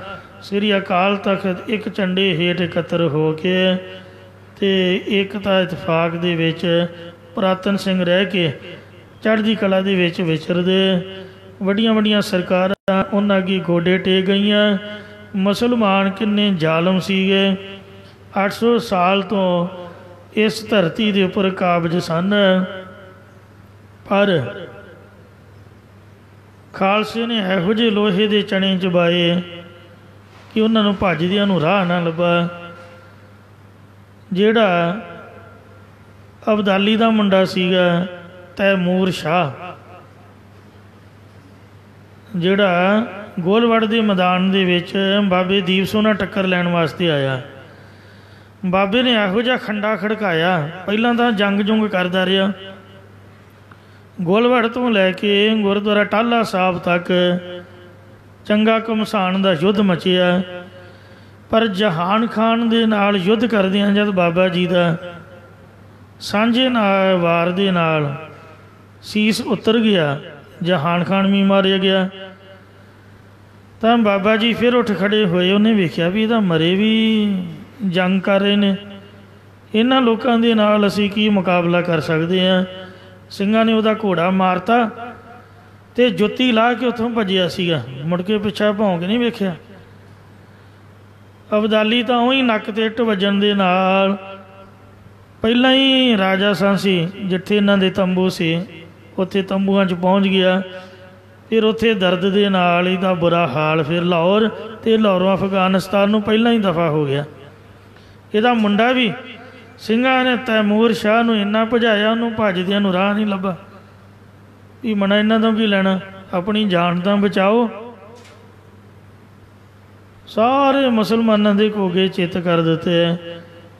ਸ੍ਰੀ ਅਕਾਲ ਤਖਤ ਇੱਕ ਝੰਡੇ ਹੇਠ ਇਕੱਤਰ ਹੋ ਕੇ ਅਤੇ ਏਕਤਾ ਇਤਫਾਕ ਦੇ ਵਿੱਚ ਪੁਰਾਤਨ ਸਿੰਘ ਰਹਿ ਕੇ ਚੜ੍ਹਦੀ ਕਲਾ ਦੇ ਵਿੱਚ ਵਿਚਰਦੇ। ਵੱਡੀਆਂ ਵੱਡੀਆਂ ਸਰਕਾਰਾਂ ਉਹਨਾਂ ਅੱਗੇ ਗੋਡੇ ਟੇਕ ਗਈਆਂ। ਮੁਸਲਮਾਨ ਕਿੰਨੇ ਜ਼ਾਲਮ ਸੀਗੇ। 800 ਸਾਲ ਤੋਂ ਇਸ ਧਰਤੀ ਦੇ ਉੱਪਰ ਕਾਬਜ ਸਨ, ਪਰ ਖਾਲਸੇ ਨੇ ਇਹੋ ਜਿਹੇ ਲੋਹੇ ਦੇ ਚਣੇ ਚਬਾਏ ਕਿ ਉਹਨਾਂ ਨੂੰ ਭੱਜਦਿਆਂ ਨੂੰ ਰਾਹ ਨਾ ਲੱਭਾ। ਜਿਹੜਾ ਅਬਦਾਲੀ ਦਾ ਮੁੰਡਾ ਸੀਗਾ ਤੈਮੂਰ ਸ਼ਾਹ, ਜਿਹੜਾ ਗੋਲਵੜ ਦੇ ਮੈਦਾਨ ਦੇ ਵਿੱਚ ਬਾਬੇ ਦੀਪ ਸਿੰਘ ਨਾਲ ਟੱਕਰ ਲੈਣ ਵਾਸਤੇ ਆਇਆ। ਬਾਬੇ ਨੇ ਇਹੋ ਜਿਹਾ ਖੰਡਾ ਖੜਕਾਇਆ, ਪਹਿਲਾਂ ਤਾਂ ਜੰਗ ਜੁੰਗ ਕਰਦਾ ਰਿਹਾ। ਗੋਲਵੜ ਤੋਂ ਲੈ ਕੇ ਗੁਰਦੁਆਰਾ ਟਾਹਲਾ ਸਾਹਿਬ ਤੱਕ ਚੰਗਾ ਘਮਸਾਨ ਦਾ ਯੁੱਧ ਮਚਿਆ। ਪਰ ਜਹਾਨ ਖਾਨ ਦੇ ਨਾਲ ਯੁੱਧ ਕਰਦਿਆਂ ਜਦ ਬਾਬਾ ਜੀ ਦਾ ਸਾਂਝੇ ਨਾਲ ਵਾਰ ਦੇ ਨਾਲ ਸੀਸ ਉਤਰ ਗਿਆ, ਜਹਾਨ ਖਾਨ ਵੀ ਮਾਰਿਆ ਗਿਆ। ਤਾਂ ਬਾਬਾ ਜੀ ਫਿਰ ਉੱਠ ਖੜੇ ਹੋਏ। ਉਹਨੇ ਵੇਖਿਆ ਵੀ ਇਹਦਾ ਮਰੇ ਵੀ ਜੰਗ ਕਰ ਰਹੇ ਨੇ, ਇਹਨਾਂ ਲੋਕਾਂ ਦੇ ਨਾਲ ਅਸੀਂ ਕੀ ਮੁਕਾਬਲਾ ਕਰ ਸਕਦੇ ਹਾਂ। ਸਿੰਘਾਂ ਨੇ ਉਹਦਾ ਘੋੜਾ ਮਾਰਤਾ ਅਤੇ ਜੁੱਤੀ ਲਾ ਕੇ ਉੱਥੋਂ ਭੱਜਿਆ ਸੀਗਾ। ਮੁੜ ਕੇ ਪਿੱਛਾ ਭੌਂਕ ਨਹੀਂ ਵੇਖਿਆ। ਅਬਦਾਲੀ ਤਾਂ ਉਹੀ ਨੱਕ 'ਤੇ ਇੱਟ ਵੱਜਣ ਦੇ ਨਾਲ ਪਹਿਲਾਂ ਹੀ ਰਾਜਾ ਸੀ ਜਿੱਥੇ ਇਹਨਾਂ ਦੇ ਤੰਬੂ ਸੀ, ਉੱਥੇ ਤੰਬੂਆਂ 'ਚ ਪਹੁੰਚ ਗਿਆ। ਫਿਰ ਉੱਥੇ ਦਰਦ ਦੇ ਨਾਲ ਇਹਦਾ ਬੁਰਾ ਹਾਲ। ਫਿਰ ਲਾਹੌਰ ਅਤੇ ਲਾਹੌਰੋਂ ਅਫਗਾਨਿਸਤਾਨ ਨੂੰ ਪਹਿਲਾਂ ਹੀ ਦਫਾ ਹੋ ਗਿਆ। ਇਹਦਾ ਮੁੰਡਾ ਵੀ ਸਿੰਘਾਂ ਨੇ ਤੈਮੂਰ ਸ਼ਾਹ ਨੂੰ ਇੰਨਾ ਭਜਾਇਆ, ਉਹਨੂੰ ਭੱਜਦਿਆਂ ਨੂੰ ਰਾਹ ਨਹੀਂ ਲੱਭਾ। ਵੀ ਮਨਾ ਇਹਨਾਂ ਤੋਂ ਕੀ ਲੈਣਾ, ਆਪਣੀ ਜਾਨ ਤਾਂ ਬਚਾਓ। ਸਾਰੇ ਮੁਸਲਮਾਨਾਂ ਦੇ ਕੋਗੇ ਚਿੱਤ ਕਰ ਦਿੱਤੇ।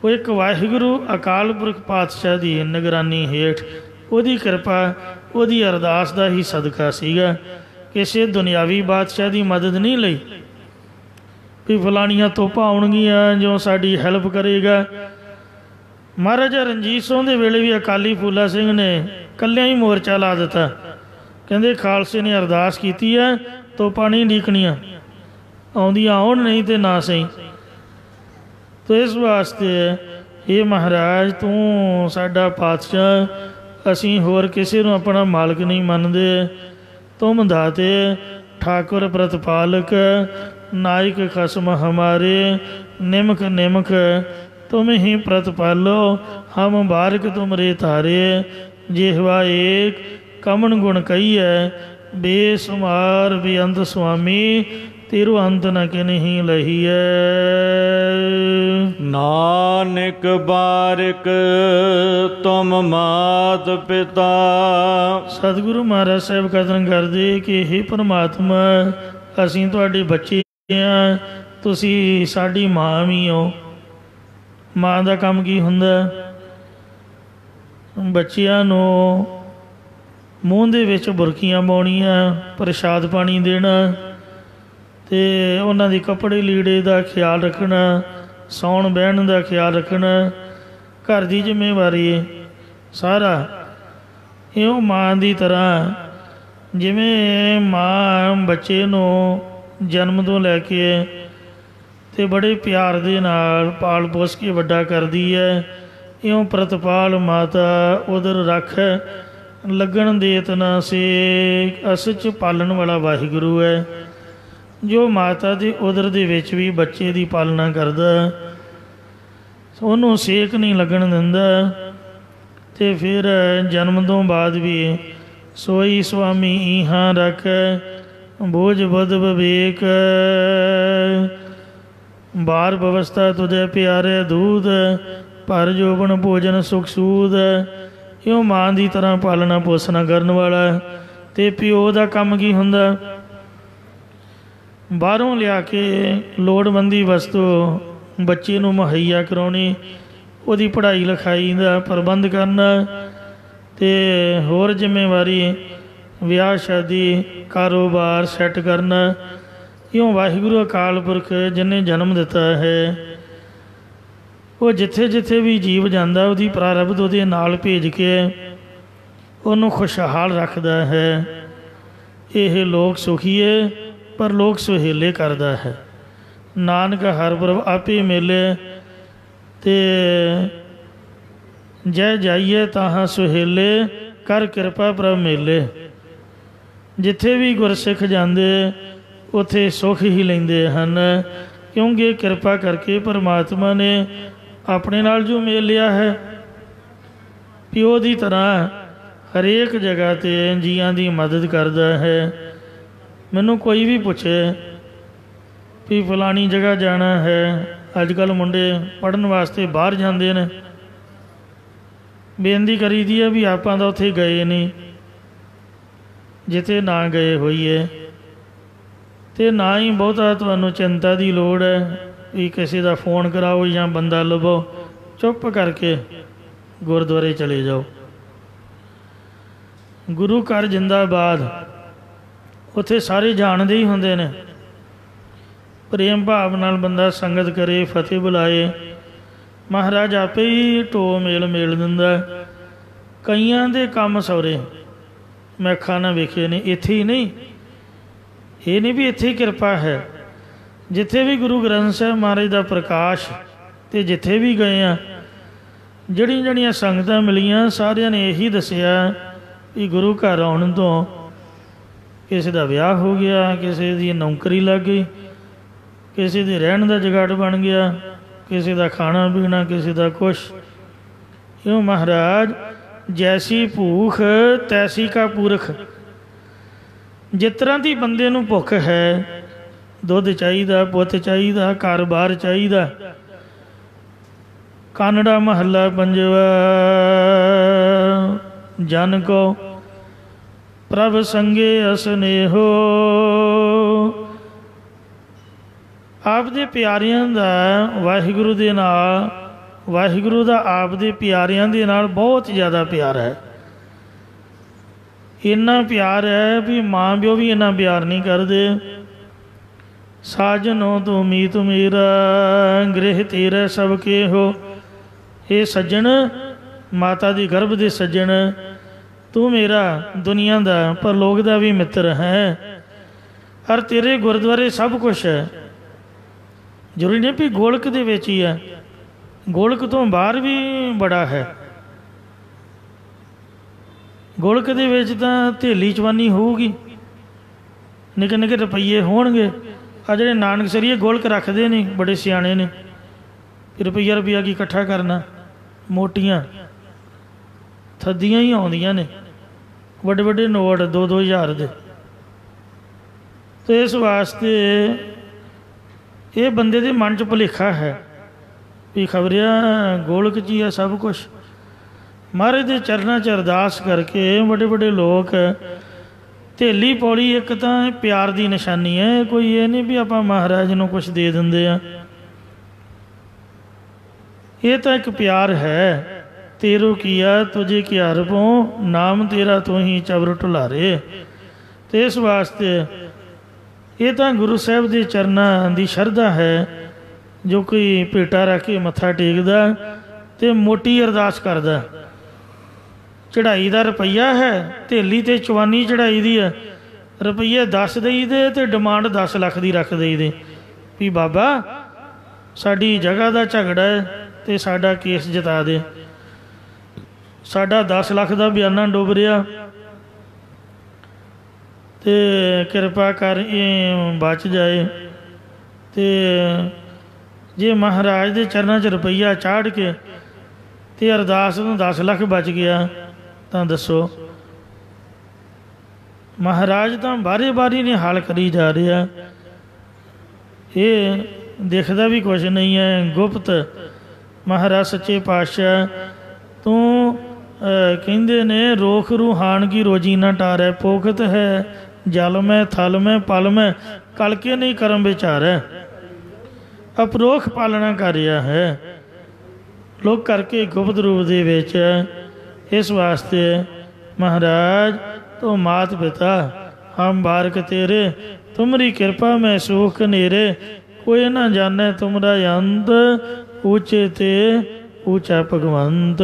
ਉਹ ਇੱਕ ਵਾਹਿਗੁਰੂ ਅਕਾਲ ਪੁਰਖ ਪਾਤਸ਼ਾਹ ਦੀ ਨਿਗਰਾਨੀ ਹੇਠ, ਉਹਦੀ ਕਿਰਪਾ, ਉਹਦੀ ਅਰਦਾਸ ਦਾ ਹੀ ਸਦਕਾ ਸੀਗਾ। ਕਿਸੇ ਦੁਨਿਆਵੀ ਬਾਦਸ਼ਾਹ ਦੀ ਮਦਦ ਨਹੀਂ ਲਈ ਵੀ ਫਲਾਣੀਆਂ ਤੋਪਾਂ ਆਉਣਗੀਆਂ ਜੋ ਸਾਡੀ ਹੈਲਪ ਕਰੇਗਾ। ਮਹਾਰਾਜਾ ਰਣਜੀਤ ਸਿੰਘ ਦੇ ਵੇਲੇ ਵੀ ਅਕਾਲੀ ਫੂਲਾ ਸਿੰਘ ਨੇ ਇਕੱਲਿਆਂ ਹੀ ਮੋਰਚਾ ਲਾ ਦਿੱਤਾ। ਕਹਿੰਦੇ ਖਾਲਸੇ ਨੇ ਅਰਦਾਸ ਕੀਤੀ ਹੈ, ਤੋਪਾਂ ਨਹੀਂ ਡੀਕਣੀਆਂ, ਆਉਂਦੀਆਂ ਆਉਣ ਨਹੀਂ ਤੇ ਨਾ ਸਹੀ। ਤੋ ਇਸ ਵਾਸਤੇ ਇਹ ਮਹਾਰਾਜ ਤੂੰ ਸਾਡਾ ਪਾਤਸ਼ਾਹ, ਅਸੀਂ ਹੋਰ ਕਿਸੇ ਨੂੰ ਆਪਣਾ ਮਾਲਕ ਨਹੀਂ ਮੰਨਦੇ। ਤੁਮ ਦਾਤੇ ਠਾਕੁਰ ਪ੍ਰਤਪਾਲਕ, ਨਾਇਕ ਖਸਮ ਹਮਾਰੇ, ਨਿਮਕ ਨਿਮਕ तुम ही प्रतिपालो, हम बारक तुमरे तारे। जिहवा एक कमन गुण कही है, बेसुमार बेअंत स्वामी, तेरो अंत न किन्हीं लही है। नानक बारिक तुम मात पिता। सतगुरु महाराज साहब कथन करदे कि हे परमात्मा, असीं तुहाडे बच्चे हाँ, तुसीं साडी मां भी हो। ਮਾਂ ਦਾ ਕੰਮ ਕੀ ਹੁੰਦਾ? ਬੱਚਿਆਂ ਨੂੰ ਮੂੰਹ ਦੇ ਵਿੱਚ ਬੁਰਕੀਆਂ ਪਾਉਣੀਆਂ, ਪ੍ਰਸ਼ਾਦ ਪਾਣੀ ਦੇਣਾ, ਅਤੇ ਉਹਨਾਂ ਦੇ ਕੱਪੜੇ ਲੀੜੇ ਦਾ ਖਿਆਲ ਰੱਖਣਾ, ਸੌਣ ਬਹਿਣ ਦਾ ਖਿਆਲ ਰੱਖਣਾ, ਘਰ ਦੀ ਜ਼ਿੰਮੇਵਾਰੀ ਸਾਰਾ ਇਉਂ ਮਾਂ ਦੀ ਤਰ੍ਹਾਂ। ਜਿਵੇਂ ਮਾਂ ਬੱਚੇ ਨੂੰ ਜਨਮ ਤੋਂ ਲੈ ਕੇ ਅਤੇ ਬੜੇ ਪਿਆਰ ਦੇ ਨਾਲ ਪਾਲ ਪੋਸ ਕੇ ਵੱਡਾ ਕਰਦੀ ਹੈ, ਇਉਂ ਪ੍ਰਤਪਾਲ ਮਾਤਾ ਉਦਰ ਰੱਖ ਲੱਗਣ ਦੇਤ ਨਾ ਸੇ। ਅਸਲ 'ਚ ਪਾਲਣ ਵਾਲਾ ਵਾਹਿਗੁਰੂ ਹੈ, ਜੋ ਮਾਤਾ ਦੇ ਉਦਰ ਦੇ ਵਿੱਚ ਵੀ ਬੱਚੇ ਦੀ ਪਾਲਣਾ ਕਰਦਾ, ਉਹਨੂੰ ਸੇਕ ਨਹੀਂ ਲੱਗਣ ਦਿੰਦਾ। ਅਤੇ ਫਿਰ ਜਨਮ ਤੋਂ ਬਾਅਦ ਵੀ ਸੋਈ ਸੁਆਮੀ ਇਹਾਂ ਰੱਖ, ਬੋਝ ਬਦ ਵਿਵੇਕ। ਬਾਰ ਬਵਸਥਾ ਤੁਝੇ ਪਿਆਰੇ ਦੂਧ, ਭਰ ਜੋਬਨ ਭੋਜਨ ਸੁਖ ਸੂਦ। ਇਉਂ ਮਾਂ ਦੀ ਤਰ੍ਹਾਂ ਪਾਲਣਾ ਪੋਸਣਾ ਕਰਨ ਵਾਲਾ। ਅਤੇ ਪਿਓ ਦਾ ਕੰਮ ਕੀ ਹੁੰਦਾ? ਬਾਹਰੋਂ ਲਿਆ ਕੇ ਲੋੜਵੰਦੀ ਵਸਤੂ ਬੱਚੇ ਨੂੰ ਮੁਹੱਈਆ ਕਰਾਉਣੀ, ਉਹਦੀ ਪੜ੍ਹਾਈ ਲਿਖਾਈ ਦਾ ਪ੍ਰਬੰਧ ਕਰਨਾ, ਅਤੇ ਹੋਰ ਜ਼ਿੰਮੇਵਾਰੀ ਵਿਆਹ ਸ਼ਾਦੀ ਕਾਰੋਬਾਰ ਸੈੱਟ ਕਰਨਾ। ਇਉਂ ਵਾਹਿਗੁਰੂ ਅਕਾਲ ਪੁਰਖ ਜਿਹਨੇ ਜਨਮ ਦਿੱਤਾ ਹੈ, ਉਹ ਜਿੱਥੇ ਜਿੱਥੇ ਵੀ ਜੀਵ ਜਾਂਦਾ ਉਹਦੀ ਪ੍ਰਾਰਬਧ ਉਹਦੇ ਨਾਲ ਭੇਜ ਕੇ ਉਹਨੂੰ ਖੁਸ਼ਹਾਲ ਰੱਖਦਾ ਹੈ। ਇਹ ਲੋਕ ਸੁਖੀਏ ਪਰ ਲੋਕ ਸੁਹੇਲੇ ਕਰਦਾ ਹੈ। ਨਾਨਕ ਹਰ ਪ੍ਰਭ ਆਪੇ ਮੇਲੇ, ਅਤੇ ਜੈ ਜਾਈਏ ਤਾਹਾਂ ਸੁਹੇਲੇ, ਕਰ ਕਿਰਪਾ ਪ੍ਰਭ ਮੇਲੇ। ਜਿੱਥੇ ਵੀ ਗੁਰਸਿੱਖ ਜਾਂਦੇ ਉੱਥੇ ਸੁੱਖ ਹੀ ਲੈਂਦੇ ਹਨ, ਕਿਉਂਕਿ ਕਿਰਪਾ ਕਰਕੇ ਪਰਮਾਤਮਾ ਨੇ ਆਪਣੇ ਨਾਲ ਜੋ ਮੇਲ ਲਿਆ ਹੈ, ਪਿਓ ਦੀ ਤਰ੍ਹਾਂ ਹਰੇਕ ਜਗ੍ਹਾ 'ਤੇ ਜੀਆਂ ਦੀ ਮਦਦ ਕਰਦਾ ਹੈ। ਮੈਨੂੰ ਕੋਈ ਵੀ ਪੁੱਛੇ ਵੀ ਫਲਾਣੀ ਜਗ੍ਹਾ ਜਾਣਾ ਹੈ, ਅੱਜ ਕੱਲ੍ਹ ਮੁੰਡੇ ਪੜ੍ਹਨ ਵਾਸਤੇ ਬਾਹਰ ਜਾਂਦੇ ਨੇ, ਬੇਨਤੀ ਕਰੀਦੀ ਹੈ ਵੀ ਆਪਾਂ ਤਾਂ ਉੱਥੇ ਗਏ ਨਹੀਂ, ਜਿੱਥੇ ਨਾ ਗਏ ਹੋਈਏ। ਅਤੇ ਨਾ ਹੀ ਬਹੁਤਾ ਤੁਹਾਨੂੰ ਚਿੰਤਾ ਦੀ ਲੋੜ ਹੈ ਵੀ ਕਿਸੇ ਦਾ ਫੋਨ ਕਰਾਓ ਜਾਂ ਬੰਦਾ ਲੱਭੋ, ਚੁੱਪ ਕਰਕੇ ਗੁਰਦੁਆਰੇ ਚਲੇ ਜਾਓ। ਗੁਰੂ ਘਰ ਜਿੰਦਾਬਾਦ, ਉੱਥੇ ਸਾਰੇ ਜਾਣਦੇ ਹੀ ਹੁੰਦੇ ਨੇ। ਪ੍ਰੇਮ ਭਾਵ ਨਾਲ ਬੰਦਾ ਸੰਗਤ ਕਰੇ, ਫਤਿਹ ਬੁਲਾਏ, ਮਹਾਰਾਜ ਆਪੇ ਹੀ ਢੋ ਮੇਲ ਦਿੰਦਾ। ਕਈਆਂ ਦੇ ਕੰਮ ਸੌਰੇ ਮੈਂ ਅੱਖਾਂ ਨਾਲ ਵੇਖੇ ਨੇ, ਇੱਥੇ ਹੀ ਨਹੀਂ, ਇਹ ਨਹੀਂ ਵੀ ਇੱਥੇ ਹੀ ਕਿਰਪਾ ਹੈ। ਜਿੱਥੇ ਵੀ ਗੁਰੂ ਗ੍ਰੰਥ ਸਾਹਿਬ ਮਹਾਰਾਜ ਦਾ ਪ੍ਰਕਾਸ਼, ਅਤੇ ਜਿੱਥੇ ਵੀ ਗਏ ਆ, ਜਿਹੜੀਆਂ ਜਿਹੜੀਆਂ ਸੰਗਤਾਂ ਮਿਲੀਆਂ ਸਾਰਿਆਂ ਨੇ ਇਹੀ ਦੱਸਿਆ ਵੀ ਗੁਰੂ ਘਰ ਆਉਣ ਤੋਂ ਕਿਸੇ ਦਾ ਵਿਆਹ ਹੋ ਗਿਆ, ਕਿਸੇ ਦੀ ਨੌਕਰੀ ਲੱਗ ਗਈ, ਕਿਸੇ ਦੇ ਰਹਿਣ ਦਾ ਜੁਗਾੜ ਬਣ ਗਿਆ, ਕਿਸੇ ਦਾ ਖਾਣਾ ਪੀਣਾ, ਕਿਸੇ ਦਾ ਕੁਛ। ਇਉਂ ਮਹਾਰਾਜ ਜੈਸੀ ਭੂਖ ਤੈਸੀ ਕਾ ਪੁਰਖ। ਜਿਸ ਤਰ੍ਹਾਂ ਦੀ ਬੰਦੇ ਨੂੰ ਭੁੱਖ ਹੈ, ਦੁੱਧ ਚਾਹੀਦਾ, ਪੁੱਤ ਚਾਹੀਦਾ, ਘਰ-ਬਾਰ ਚਾਹੀਦਾ। ਕਾਨੜਾ ਮਹੱਲਾ ਪੰਜਵਾ। ਜਨ ਕੋ ਪ੍ਰਭ ਸੰਗੇ ਅਸਨੇਹੋ। ਆਪ ਦੇ ਪਿਆਰਿਆਂ ਦਾ ਵਾਹਿਗੁਰੂ ਦੇ ਨਾਲ, ਵਾਹਿਗੁਰੂ ਦਾ ਆਪ ਦੇ ਪਿਆਰਿਆਂ ਦੇ ਨਾਲ ਬਹੁਤ ਜ਼ਿਆਦਾ ਪਿਆਰ ਹੈ। ਇੰਨਾ ਪਿਆਰ ਹੈ ਵੀ ਮਾਂ ਪਿਓ ਵੀ ਇੰਨਾ ਪਿਆਰ ਨਹੀਂ ਕਰਦੇ। ਸਾਜਨੋ ਤੂੰ ਮੀਤ ਮੇਰਾ, ਗ੍ਰਹਿ ਤੇਰਾ ਸਭ ਕੇ ਹੋ। ਇਹ ਸੱਜਣ, ਮਾਤਾ ਦੀ ਗਰਭ ਦੇ ਸੱਜਣ, ਤੂੰ ਮੇਰਾ ਦੁਨੀਆ ਦਾ ਪਰਲੋਕ ਦਾ ਵੀ ਮਿੱਤਰ ਹੈ। ਔਰ ਤੇਰੇ ਗੁਰਦੁਆਰੇ ਸਭ ਕੁਛ ਹੈ। ਜ਼ਰੂਰੀ ਨਹੀਂ ਵੀ ਗੋਲਕ ਦੇ ਵਿੱਚ ਹੀ ਹੈ, ਗੋਲਕ ਤੋਂ ਬਾਹਰ ਵੀ ਬੜਾ ਹੈ। ਗੋਲਕ ਦੇ ਵਿੱਚ ਤਾਂ ਥੇਲੀ ਚਵਾਨੀ ਹੋਊਗੀ, ਨਿੱਕੇ ਨਿੱਕੇ ਰੁਪਈਏ ਹੋਣਗੇ। ਆ ਜਿਹੜੇ ਨਾਨਕਸਰੀਏ ਗੋਲਕ ਰੱਖਦੇ ਨੇ, ਬੜੇ ਸਿਆਣੇ ਨੇ, ਰੁਪਈਆ ਰੁਪਈਆ ਕੀ ਇਕੱਠਾ ਕਰਨਾ। ਮੋਟੀਆਂ ਥੱਦੀਆਂ ਹੀ ਆਉਂਦੀਆਂ ਨੇ, ਵੱਡੇ ਵੱਡੇ ਨੋਟ 2-2 ਹਜ਼ਾਰ ਦੇ। ਅਤੇ ਇਸ ਵਾਸਤੇ ਇਹ ਬੰਦੇ ਦੇ ਮਨ 'ਚ ਭੁਲੇਖਾ ਹੈ ਵੀ ਖਬਰਿਆ ਗੋਲਕ 'ਚ ਹੀ ਆ ਸਭ ਕੁਛ। ਮਹਾਰਾਜ ਦੇ ਚਰਨਾਂ 'ਚ ਅਰਦਾਸ ਕਰਕੇ ਵੱਡੇ ਵੱਡੇ ਲੋਕ ਥੇਲੀ ਪੌੜੀ, ਇੱਕ ਤਾਂ ਪਿਆਰ ਦੀ ਨਿਸ਼ਾਨੀ ਹੈ। ਕੋਈ ਇਹ ਨਹੀਂ ਵੀ ਆਪਾਂ ਮਹਾਰਾਜ ਨੂੰ ਕੁਛ ਦੇ ਦਿੰਦੇ ਆ, ਇਹ ਤਾਂ ਇੱਕ ਪਿਆਰ ਹੈ। ਤੇਰੋ ਕੀਆ ਤੁਝੇ ਕਿਆ ਰਪੋ, ਨਾਮ ਤੇਰਾ ਤੂੰ ਹੀ ਚਬਰ ਢੁਲਾਰੇ। ਅਤੇ ਇਸ ਵਾਸਤੇ ਇਹ ਤਾਂ ਗੁਰੂ ਸਾਹਿਬ ਦੇ ਚਰਨਾਂ ਦੀ ਸ਼ਰਧਾ ਹੈ। ਜੋ ਕੋਈ ਭੇਟਾ ਰੱਖ ਕੇ ਮੱਥਾ ਟੇਕਦਾ ਅਤੇ ਮੋਟੀ ਅਰਦਾਸ ਕਰਦਾ। ਚੜ੍ਹਾਈ ਦਾ ਰੁਪਈਆ ਹੈ, ਥੇਲੀ 'ਤੇ ਚਵਾਨੀ ਚੜ੍ਹਾਈ ਦੀ ਹੈ। ਰੁਪਈਏ 10 ਦੇਈ ਦੇ ਅਤੇ ਡਿਮਾਂਡ 10 ਲੱਖ ਦੀ ਰੱਖ ਦੇਈ ਦੇ ਵੀ ਬਾਬਾ ਸਾਡੀ ਜਗ੍ਹਾ ਦਾ ਝਗੜਾ ਹੈ ਅਤੇ ਸਾਡਾ ਕੇਸ ਜਿਤਾ ਦੇ। ਸਾਡਾ 10 ਲੱਖ ਦਾ ਬਿਆਨਾ ਡੁੱਬ ਰਿਹਾ ਅਤੇ ਕਿਰਪਾ ਕਰ ਇਹ ਬਚ ਜਾਏ। ਅਤੇ ਜੇ ਮਹਾਰਾਜ ਦੇ ਚਰਨਾਂ 'ਚ ਰੁਪਈਆ ਚਾੜ੍ਹ ਕੇ ਅਤੇ ਅਰਦਾਸ ਨੂੰ 10 ਲੱਖ ਬਚ ਗਿਆ ਤਾਂ ਦੱਸੋ। ਮਹਾਰਾਜ ਤਾਂ ਬਾਰੀ ਬਾਰੀ ਨੇ ਹਾਲ ਕਰੀ ਜਾ ਰਿਹਾ। ਇਹ ਦਿਖਦਾ ਵੀ ਕੁਛ ਨਹੀਂ ਹੈ। ਗੁਪਤ ਮਹਾਰਾਜ ਸੱਚੇ ਪਾਤਸ਼ਾਹ ਤੂੰ ਕਹਿੰਦੇ ਨੇ ਰੋਖ ਰੂਹਾਨ ਕੀ ਰੋਜੀ ਨਾ ਟਾਰੈ, ਪੋਖਤ ਹੈ ਜਲ ਮੈਂ ਥਲ ਮੈਂ ਪਲ ਮੈਂ, ਕਲ ਕੇ ਨਹੀਂ ਕਰਮ ਵਿਚਾਰੈ। ਅਪਰੋਖ ਪਾਲਣਾ ਕਰ ਰਿਹਾ ਹੈ ਲੋਕ ਕਰਕੇ ਗੁਪਤ ਰੂਪ ਦੇ ਵਿੱਚ। ਇਸ ਵਾਸਤੇ ਮਹਾਰਾਜ ਤੂੰ ਮਾਤ ਪਿਤਾ ਹਮ ਬਾਰਕ ਤੇਰੇ, ਤੁਮਰੀ ਕਿਰਪਾ ਮੈਂ ਸੂਖ ਨੇਰੇ। ਕੋਈ ਨਾ ਜਾਣੈ ਤੁਮਰਾ ਅੰਤ, ਊਚੇ ਤੇ ਊਚਾ ਭਗਵੰਤ।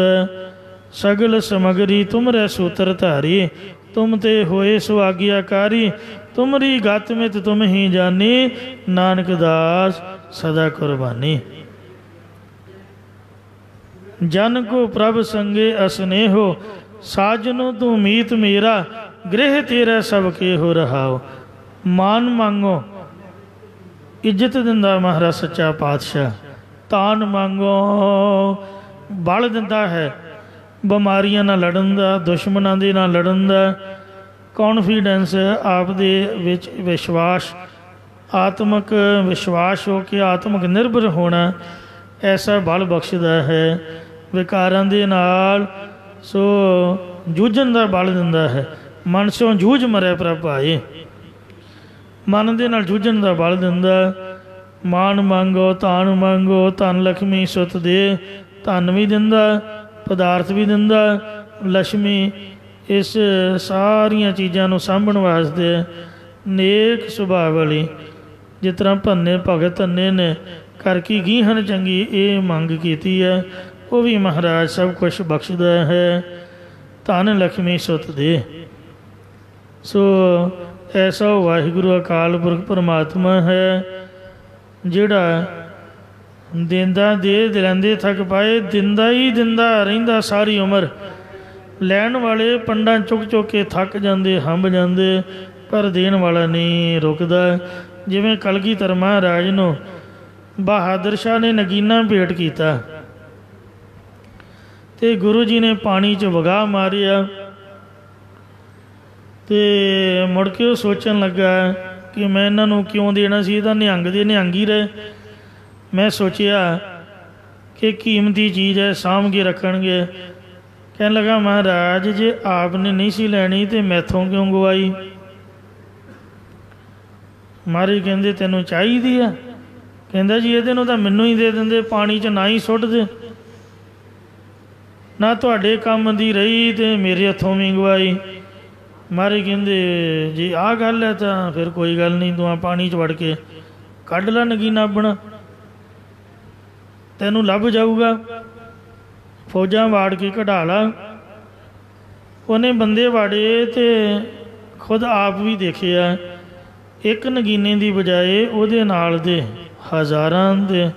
ਸਗਲ ਸਮਗਰੀ ਤੁਮਰੇ ਸੂਤਰ ਧਾਰੀ, ਤੁਮ ਤੇ ਹੋਏ ਸੁਆਗਿਆਕਾਰੀ। ਤੁਮਰੀ ਗਤ ਮਿਤ ਤੁਮ ਹੀ ਜਾਨੀ, ਨਾਨਕ ਦਾਸ ਸਦਾ ਕੁਰਬਾਨੀ। ਜਨ ਕੋ ਪ੍ਰਭ ਸੰਗੇ ਅਸਨੇਹੋ, ਸਾਜਨੋ ਤੂੰ ਮੀਤ ਮੇਰਾ, ਗ੍ਰਹਿ ਤੇਰਾ ਸਭ ਕੇ ਹੋ ਰਹਾਓ। ਮਾਨ ਮੰਗੋ, ਇੱਜ਼ਤ ਦਿੰਦਾ ਮਹਾਰਾਜ ਸੱਚਾ ਪਾਤਸ਼ਾਹ। ਤਾਨ ਮੰਗੋ, ਬਲ ਦਿੰਦਾ ਹੈ ਬਿਮਾਰੀਆਂ ਨਾਲ ਲੜਨ ਦਾ, ਦੁਸ਼ਮਣਾਂ ਦੇ ਨਾਲ ਲੜਨ ਦਾ। ਕੌਨਫੀਡੈਂਸ, ਆਪ ਦੇ ਵਿੱਚ ਵਿਸ਼ਵਾਸ, ਆਤਮਿਕ ਵਿਸ਼ਵਾਸ ਹੋ ਕੇ ਆਤਮਿਕ ਨਿਰਭਰ ਹੋਣਾ, ਐਸਾ ਬਲ ਬਖਸ਼ਦਾ ਹੈ। ਵਿਕਾਰਾਂ ਦੇ ਨਾਲ ਸੋ ਜੂਝਣ ਦਾ ਬਲ ਦਿੰਦਾ ਹੈ। ਮਨ ਸਿਓ ਜੂਝ ਮਰੈ ਪ੍ਰਭ ਭਾਏ, ਮਨ ਦੇ ਨਾਲ ਜੂਝਣ ਦਾ ਬਲ ਦਿੰਦਾ। ਮਾਨ ਮੰਗੋ, ਧਨ ਮੰਗੋ, ਧਨ ਲక్ష్ਮੀ ਸੁੱਤ ਦੇ। ਧਨ ਵੀ ਦਿੰਦਾ, ਪਦਾਰਥ ਵੀ ਦਿੰਦਾ। ਲక్ష్ਮੀ ਇਸ ਸਾਰੀਆਂ ਚੀਜ਼ਾਂ ਨੂੰ ਸਾਂਭਣ ਵਾਸਤੇ ਨੇਕ ਸੁਭਾਅ ਵਾਲੀ, ਜਿਸ ਤਰ੍ਹਾਂ ਭੰਨੇ ਭਗਤ ਧੰਨੇ ਨੇ ਕਰ ਕੀ ਗੀਹਨ ਚੰਗੀ, ਇਹ ਮੰਗ ਕੀਤੀ ਹੈ। ਉਹ ਵੀ ਮਹਾਰਾਜ ਸਭ ਕੁਛ ਬਖਸ਼ਦਾ ਹੈ। ਧਨ ਲక్ష్ਮੀ ਸੁੱਤ ਦੇ। ਸੋ ਐਸਾ ਉਹ ਵਾਹਿਗੁਰੂ ਅਕਾਲ ਪੁਰਖ ਪਰਮਾਤਮਾ ਹੈ ਜਿਹੜਾ ਦਿੰਦਾ ਦੇ ਦਿਲਾਂਦੇ ਥੱਕ ਪਾਏ, ਦਿੰਦਾ ਹੀ ਦਿੰਦਾ ਰਹਿੰਦਾ ਸਾਰੀ ਉਮਰ। ਲੈਣ ਵਾਲੇ ਪੰਡਾਂ ਚੁੱਕ ਚੁੱਕ ਕੇ ਥੱਕ ਜਾਂਦੇ, ਹੰਬ ਜਾਂਦੇ, ਪਰ ਦੇਣ ਵਾਲਾ ਨਹੀਂ ਰੁਕਦਾ। ਜਿਵੇਂ ਕਲਗੀਧਰ ਮਹਾਰਾਜ ਨੂੰ ਬਹਾਦਰ ਸ਼ਾਹ ਨੇ ਨਗੀਨਾ ਭੇਟ ਕੀਤਾ ਅਤੇ ਗੁਰੂ ਜੀ ਨੇ ਪਾਣੀ 'ਚ ਵਗਾਹ ਮਾਰਿਆ ਅਤੇ ਮੁੜ ਕੇ ਉਹ ਸੋਚਣ ਲੱਗਾ ਕਿ ਮੈਂ ਇਹਨਾਂ ਨੂੰ ਕਿਉਂ ਦੇਣਾ ਸੀ, ਇਹ ਤਾਂ ਨਿਹੰਗ ਦੇ ਨਿਹੰਗ ਹੀ ਰਹੇ। ਮੈਂ ਸੋਚਿਆ ਕਿ ਕੀਮਤੀ ਚੀਜ਼ ਹੈ, ਸਾਂਭ ਕੇ ਰੱਖਣਗੇ। ਕਹਿਣ ਲੱਗਾ ਮਹਾਰਾਜ ਜੇ ਆਪ ਨੇ ਨਹੀਂ ਸੀ ਲੈਣੀ ਤਾਂ ਮੈਥੋਂ ਕਿਉਂ ਗਵਾਈ? ਮਹਾਰਾਜ ਕਹਿੰਦੇ ਤੈਨੂੰ ਚਾਹੀਦੀ ਆ? ਕਹਿੰਦਾ ਜੀ ਇਹਦੇ ਨੂੰ ਤਾਂ ਮੈਨੂੰ ਹੀ ਦੇ ਦਿੰਦੇ, ਪਾਣੀ 'ਚ ਨਾ ਹੀ ਸੁੱਟਦੇ, ਨਾ ਤੁਹਾਡੇ ਕੰਮ ਦੀ ਰਹੀ ਅਤੇ ਮੇਰੇ ਹੱਥੋਂ ਵੀ ਗਵਾਈ। ਮਹਾਰਾਜ ਕਹਿੰਦੇ ਜੇ ਆਹ ਗੱਲ ਹੈ ਤਾਂ ਫਿਰ ਕੋਈ ਗੱਲ ਨਹੀਂ, ਤੂੰ ਆ ਪਾਣੀ 'ਚ ਵੜ ਕੇ ਕੱਢ ਲੈ ਨਗੀਨਾ ਆਪਣਾ, ਤੈਨੂੰ ਲੱਭ ਜਾਊਗਾ। ਫੌਜਾਂ ਵਾੜ ਕੇ ਕਢਾ ਲਾ। ਉਹਨੇ ਬੰਦੇ ਵਾੜੇ ਅਤੇ ਖੁਦ ਆਪ ਵੀ ਦੇਖਿਆ, ਇੱਕ ਨਗੀਨੇ ਦੀ ਬਜਾਏ ਉਹਦੇ ਨਾਲ ਦੇ ਹਜ਼ਾਰਾਂ ਦੇ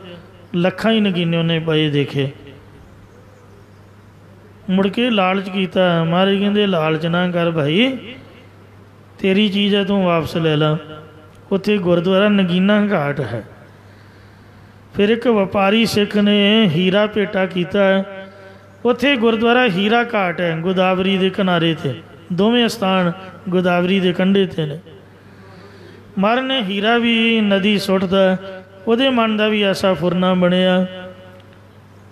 ਲੱਖਾਂ ਹੀ ਨਗੀਨੇ ਉਹਨੇ ਪਏ ਦੇਖੇ। ਮੁੜ ਕੇ ਲਾਲਚ ਕੀਤਾ। ਮਹਾਰਾਜ ਕਹਿੰਦੇ ਲਾਲਚ ਨਾ ਕਰ ਭਾਈ, ਤੇਰੀ ਚੀਜ਼ ਹੈ, ਤੂੰ ਵਾਪਸ ਲੈ ਲਾ। ਉੱਥੇ ਗੁਰਦੁਆਰਾ ਨਗੀਨਾ ਘਾਟ ਹੈ। ਫਿਰ ਇੱਕ ਵਪਾਰੀ ਸਿੱਖ ਨੇ ਹੀਰਾ ਭੇਟਾ ਕੀਤਾ। ਉੱਥੇ ਗੁਰਦੁਆਰਾ ਹੀਰਾ ਘਾਟ ਹੈ, ਗੋਦਾਵਰੀ ਦੇ ਕਿਨਾਰੇ 'ਤੇ। ਦੋਵੇਂ ਸਥਾਨ ਗੋਦਾਵਰੀ ਦੇ ਕੰਢੇ 'ਤੇ ਨੇ। ਮਹਾਰਾਜ ਨੇ ਹੀਰਾ ਵੀ ਨਦੀ ਸੁੱਟਦਾ, ਉਹਦੇ ਮਨ ਦਾ ਵੀ ਐਸਾ ਫੁਰਨਾ ਬਣਿਆ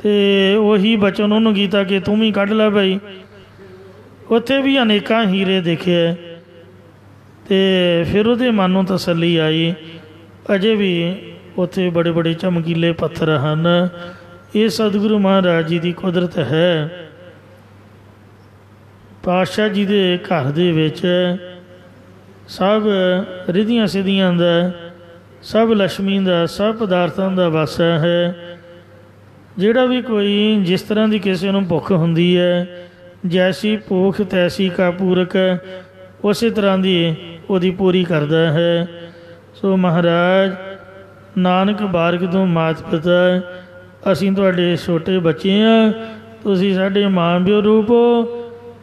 ਅਤੇ ਉਹੀ ਬਚਨ ਉਹਨੂੰ ਕੀਤਾ ਕਿ ਤੂੰ ਵੀ ਕੱਢ ਲੈ ਭਾਈ। ਉੱਥੇ ਵੀ ਅਨੇਕਾਂ ਹੀਰੇ ਦੇਖੇ ਅਤੇ ਫਿਰ ਉਹਦੇ ਮਨ ਨੂੰ ਤਸੱਲੀ ਆਈ, ਅਜੇ ਵੀ ਉੱਥੇ ਬੜੇ ਬੜੇ ਚਮਕੀਲੇ ਪੱਥਰ ਹਨ। ਇਹ ਸਤਿਗੁਰੂ ਮਹਾਰਾਜ ਜੀ ਦੀ ਕੁਦਰਤ ਹੈ। ਪਾਤਸ਼ਾਹ ਜੀ ਦੇ ਘਰ ਦੇ ਵਿੱਚ ਸਭ ਰਿਧੀਆਂ ਸਿੱਧੀਆਂ ਦਾ, ਸਭ ਲక్ష్ਮੀ ਦਾ, ਸਭ ਪਦਾਰਥਾਂ ਦਾ ਵਾਸਾ ਹੈ। ਜਿਹੜਾ ਵੀ ਕੋਈ ਜਿਸ ਤਰ੍ਹਾਂ ਦੀ ਕਿਸੇ ਨੂੰ ਭੁੱਖ ਹੁੰਦੀ ਹੈ, ਜੈਸੀ ਭੁੱਖ ਤੈਸੀ ਕਾ ਪੂਰਕ, ਉਸੇ ਤਰ੍ਹਾਂ ਦੀ ਉਹਦੀ ਪੂਰੀ ਕਰਦਾ ਹੈ। ਸੋ ਮਹਾਰਾਜ ਨਾਨਕ ਬਾਰਕ ਤੋਂ ਮਾਤ ਪਿਤਾ, ਅਸੀਂ ਤੁਹਾਡੇ ਛੋਟੇ ਬੱਚੇ ਹਾਂ, ਤੁਸੀਂ ਸਾਡੇ ਮਾਂ ਪਿਓ ਰੂਪ ਹੋ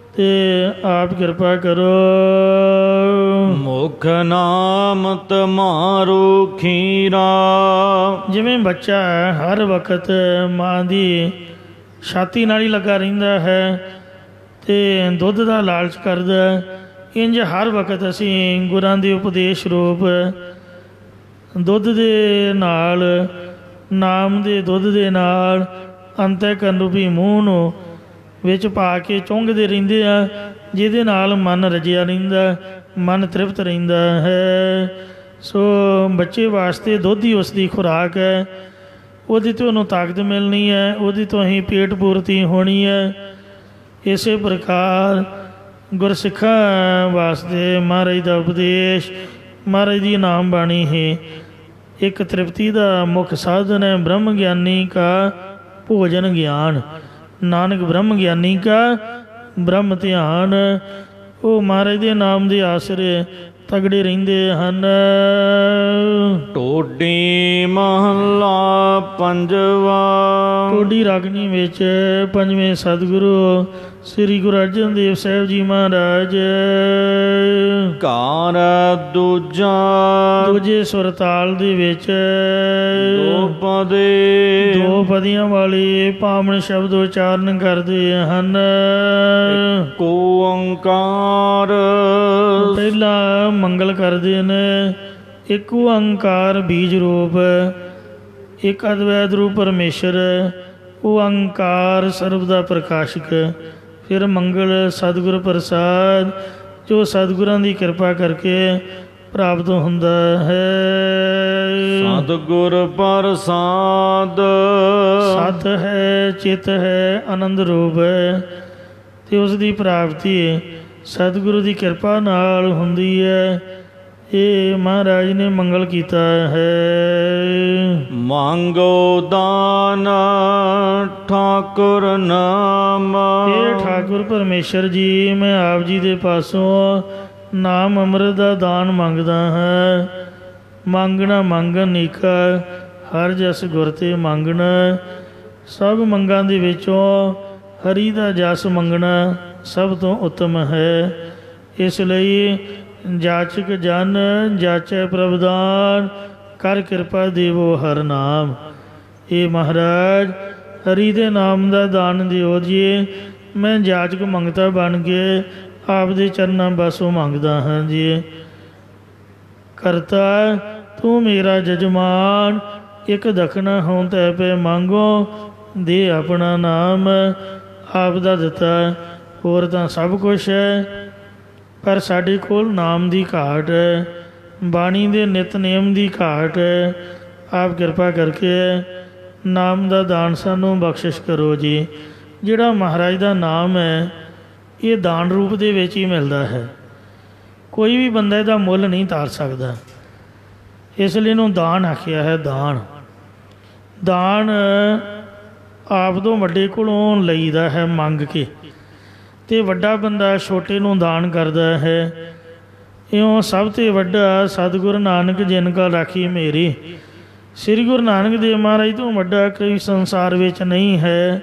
ਅਤੇ ਆਪ ਕਿਰਪਾ ਕਰੋ। ਮੁਖ ਨਾਮ ਤੁਮਾਰੋ ਖੀਰਾ। ਜਿਵੇਂ ਬੱਚਾ ਹਰ ਵਕਤ ਮਾਂ ਦੀ ਛਾਤੀ ਨਾਲ ਹੀ ਲੱਗਾ ਰਹਿੰਦਾ ਹੈ ਅਤੇ ਦੁੱਧ ਦਾ ਲਾਲਚ ਕਰਦਾ, ਇੰਝ ਹਰ ਵਕਤ ਅਸੀਂ ਗੁਰਾਂ ਦੇ ਉਪਦੇਸ਼ ਰੂਪ ਦੁੱਧ ਦੇ ਨਾਲ, ਨਾਮ ਦੇ ਦੁੱਧ ਦੇ ਨਾਲ ਅੰਤःਕਰਨ ਰੂਪੀ ਮੂੰਹ ਨੂੰ ਵਿੱਚ ਪਾ ਕੇ ਚੁੰਘਦੇ ਰਹਿੰਦੇ ਆ, ਜਿਹਦੇ ਨਾਲ ਮਨ ਰਜਿਆ ਰਹਿੰਦਾ, ਮਨ ਤ੍ਰਿਪਤ ਰਹਿੰਦਾ ਹੈ। ਸੋ ਬੱਚੇ ਵਾਸਤੇ ਦੁੱਧ ਹੀ ਉਸ ਦੀ ਖੁਰਾਕ ਹੈ। ਉਹਦੀ ਤੋਂ ਉਹਨੂੰ ਤਾਕਤ ਮਿਲਣੀ ਹੈ, ਉਹਦੀ ਤੋਂ ਹੀ ਪੇਟ ਪੂਰਤੀ ਹੋਣੀ ਹੈ। ਇਸੇ ਪ੍ਰਕਾਰ ਗੁਰਸਿੱਖਾਂ ਵਾਸਤੇ ਮਹਾਰਾਜ ਦਾ ਉਪਦੇਸ਼, ਮਹਾਰਾਜ ਦੀ ਨਾਮ ਬਾਣੀ ਹੀ ਇੱਕ ਤ੍ਰਿਪਤੀ ਦਾ ਮੁੱਖ ਸਾਧਨ ਹੈ। ਬ੍ਰਹਮ ਗਿਆਨੀ ਕਾ ਭੋਜਨ ਗਿਆਨ, ਨਾਨਕ ਬ੍ਰਹਮ ਗਿਆਨੀ ਕਾ ਬ੍ਰਹਮ ਧਿਆਨ। ਉਹ ਮਹਾਰਾਜ ਦੇ ਨਾਮ ਦੇ ਆਸਰੇ ਤਗੜੇ ਰਹਿੰਦੇ ਹਨ। ਟੋਡੀ ਮਹੱਲਾ ਪੰਜਵਾ। ਟੋਡੀ ਰਾਗਨੀ ਵਿੱਚ ਪੰਜਵੇਂ ਸਤਿਗੁਰੂ ਸ੍ਰੀ ਗੁਰੂ ਅਰਜਨ ਦੇਵ ਸਾਹਿਬ ਜੀ ਮਹਾਰਾਜ। ਘਰ ਦੂਜਾ। ਦੂਜੇ ਸੁਰਤਾਲ ਦੇ ਵਿੱਚ ਦੋ ਪਦੇ, ਦੋ ਪਦੀਆਂ ਵਾਲੇ ਪਾਵਨ ਸ਼ਬਦ ਉਚਾਰਨ ਕਰਦੇ ਹਨ। ਏਕੋ ਓੰਕਾਰ। ਪਹਿਲਾ ਮੰਗਲ ਕਰਦੇ ਨੇ। ਇੱਕ ਓੰਕਾਰ ਬੀਜ ਰੂਪ, ਇੱਕ ਅਦਵੈਤ ਰੂਪ ਪਰਮੇਸ਼ਰ, ਓੰਕਾਰ ਸਰਬ ਦਾ ਪ੍ਰਕਾਸ਼ਕ। ਫਿਰ ਮੰਗਲ ਸਤਿਗੁਰ ਪ੍ਰਸਾਦ, ਜੋ ਸਤਿਗੁਰਾਂ ਦੀ ਕਿਰਪਾ ਕਰਕੇ ਪ੍ਰਾਪਤ ਹੁੰਦਾ ਹੈ। ਸਤਿਗੁਰ ਪ੍ਰਸਾਦ। ਸਤ ਹੈ, ਚਿਤ ਹੈ, ਆਨੰਦ ਰੂਪ ਹੈ ਅਤੇ ਉਸ ਦੀ ਪ੍ਰਾਪਤੀ ਸਤਿਗੁਰੂ ਦੀ ਕਿਰਪਾ ਨਾਲ ਹੁੰਦੀ ਹੈ। ਇਹ ਮਹਾਰਾਜ ਨੇ ਮੰਗਲ ਕੀਤਾ ਹੈ। ਮੰਗੋ ਦਾਨ ਠਾਕੁਰ ਨਾਮ। ਇਹ ਠਾਕੁਰ ਪਰਮੇਸ਼ਰ ਜੀ, ਮੈਂ ਆਪ ਜੀ ਦੇ ਪਾਸੋਂ ਨਾਮ ਅੰਮ੍ਰਿਤ ਦਾ ਦਾਨ ਮੰਗਦਾ ਹੈ। ਮੰਗਣਾ ਮੰਗਣ ਨੀਕਾ, ਹਰ ਜਸ ਗੁਰ ਤੇ ਮੰਗਣਾ। ਸਭ ਮੰਗਾਂ ਦੇ ਵਿੱਚੋਂ ਹਰੀ ਦਾ ਜਸ ਮੰਗਣਾ ਸਭ ਤੋਂ ਉੱਤਮ ਹੈ। ਇਸ ਲਈ ਜਾਚਕ ਜਨ ਜਾਚੈ ਪ੍ਰਭਦਾਨ, ਕਰ ਕਿਰਪਾ ਦੇਵੋ ਹਰ ਨਾਮ। ਇਹ ਮਹਾਰਾਜ ਹਰੀ ਦੇ ਨਾਮ ਦਾ ਦਾਨ ਦਿਓ ਜੀ। ਮੈਂ ਜਾਚਕ ਮੰਗਤਾ ਬਣ ਕੇ ਆਪ ਦੇ ਚਰਨਾਂ ਪਾਸੋਂ ਮੰਗਦਾ ਹਾਂ ਜੀ। ਕਰਤਾ ਤੂੰ ਮੇਰਾ ਜਜਮਾਨ, ਇੱਕ ਦਖਣਾ ਹੋਂ ਤੈ ਪੈ ਮੰਗੋ। ਦੇ ਆਪਣਾ ਨਾਮ ਆਪ ਦਾ ਦਿੱਤਾ, ਹੋਰ ਤਾਂ ਸਭ ਕੁਛ ਹੈ, ਪਰ ਸਾਡੇ ਕੋਲ ਨਾਮ ਦੀ ਘਾਟ ਹੈ, ਬਾਣੀ ਦੇ ਨਿਤਨੇਮ ਦੀ ਘਾਟ ਹੈ। ਆਪ ਕਿਰਪਾ ਕਰਕੇ ਨਾਮ ਦਾ ਦਾਨ ਸਾਨੂੰ ਬਖਸ਼ਿਸ਼ ਕਰੋ ਜੀ। ਜਿਹੜਾ ਮਹਾਰਾਜ ਦਾ ਨਾਮ ਹੈ ਇਹ ਦਾਨ ਰੂਪ ਦੇ ਵਿੱਚ ਹੀ ਮਿਲਦਾ ਹੈ। ਕੋਈ ਵੀ ਬੰਦਾ ਇਹਦਾ ਮੁੱਲ ਨਹੀਂ ਤਾਰ ਸਕਦਾ, ਇਸ ਲਈ ਇਹਨੂੰ ਦਾਨ ਆਖਿਆ ਹੈ। ਦਾਨ ਆਪ ਤੋਂ ਵੱਡੇ ਕੋਲੋਂ ਲਈਦਾ ਹੈ ਮੰਗ ਕੇ, ਅਤੇ ਵੱਡਾ ਬੰਦਾ ਛੋਟੇ ਨੂੰ ਦਾਨ ਕਰਦਾ ਹੈ। ਇਉਂ ਸਭ ਤੋਂ ਵੱਡਾ ਸਤਿਗੁਰੂ ਨਾਨਕ ਜਿਨ ਕਾ ਰਾਖੀ ਮੇਰੀ। ਸ੍ਰੀ ਗੁਰੂ ਨਾਨਕ ਦੇਵ ਮਹਾਰਾਜ ਤੋਂ ਵੱਡਾ ਕੋਈ ਸੰਸਾਰ ਵਿੱਚ ਨਹੀਂ ਹੈ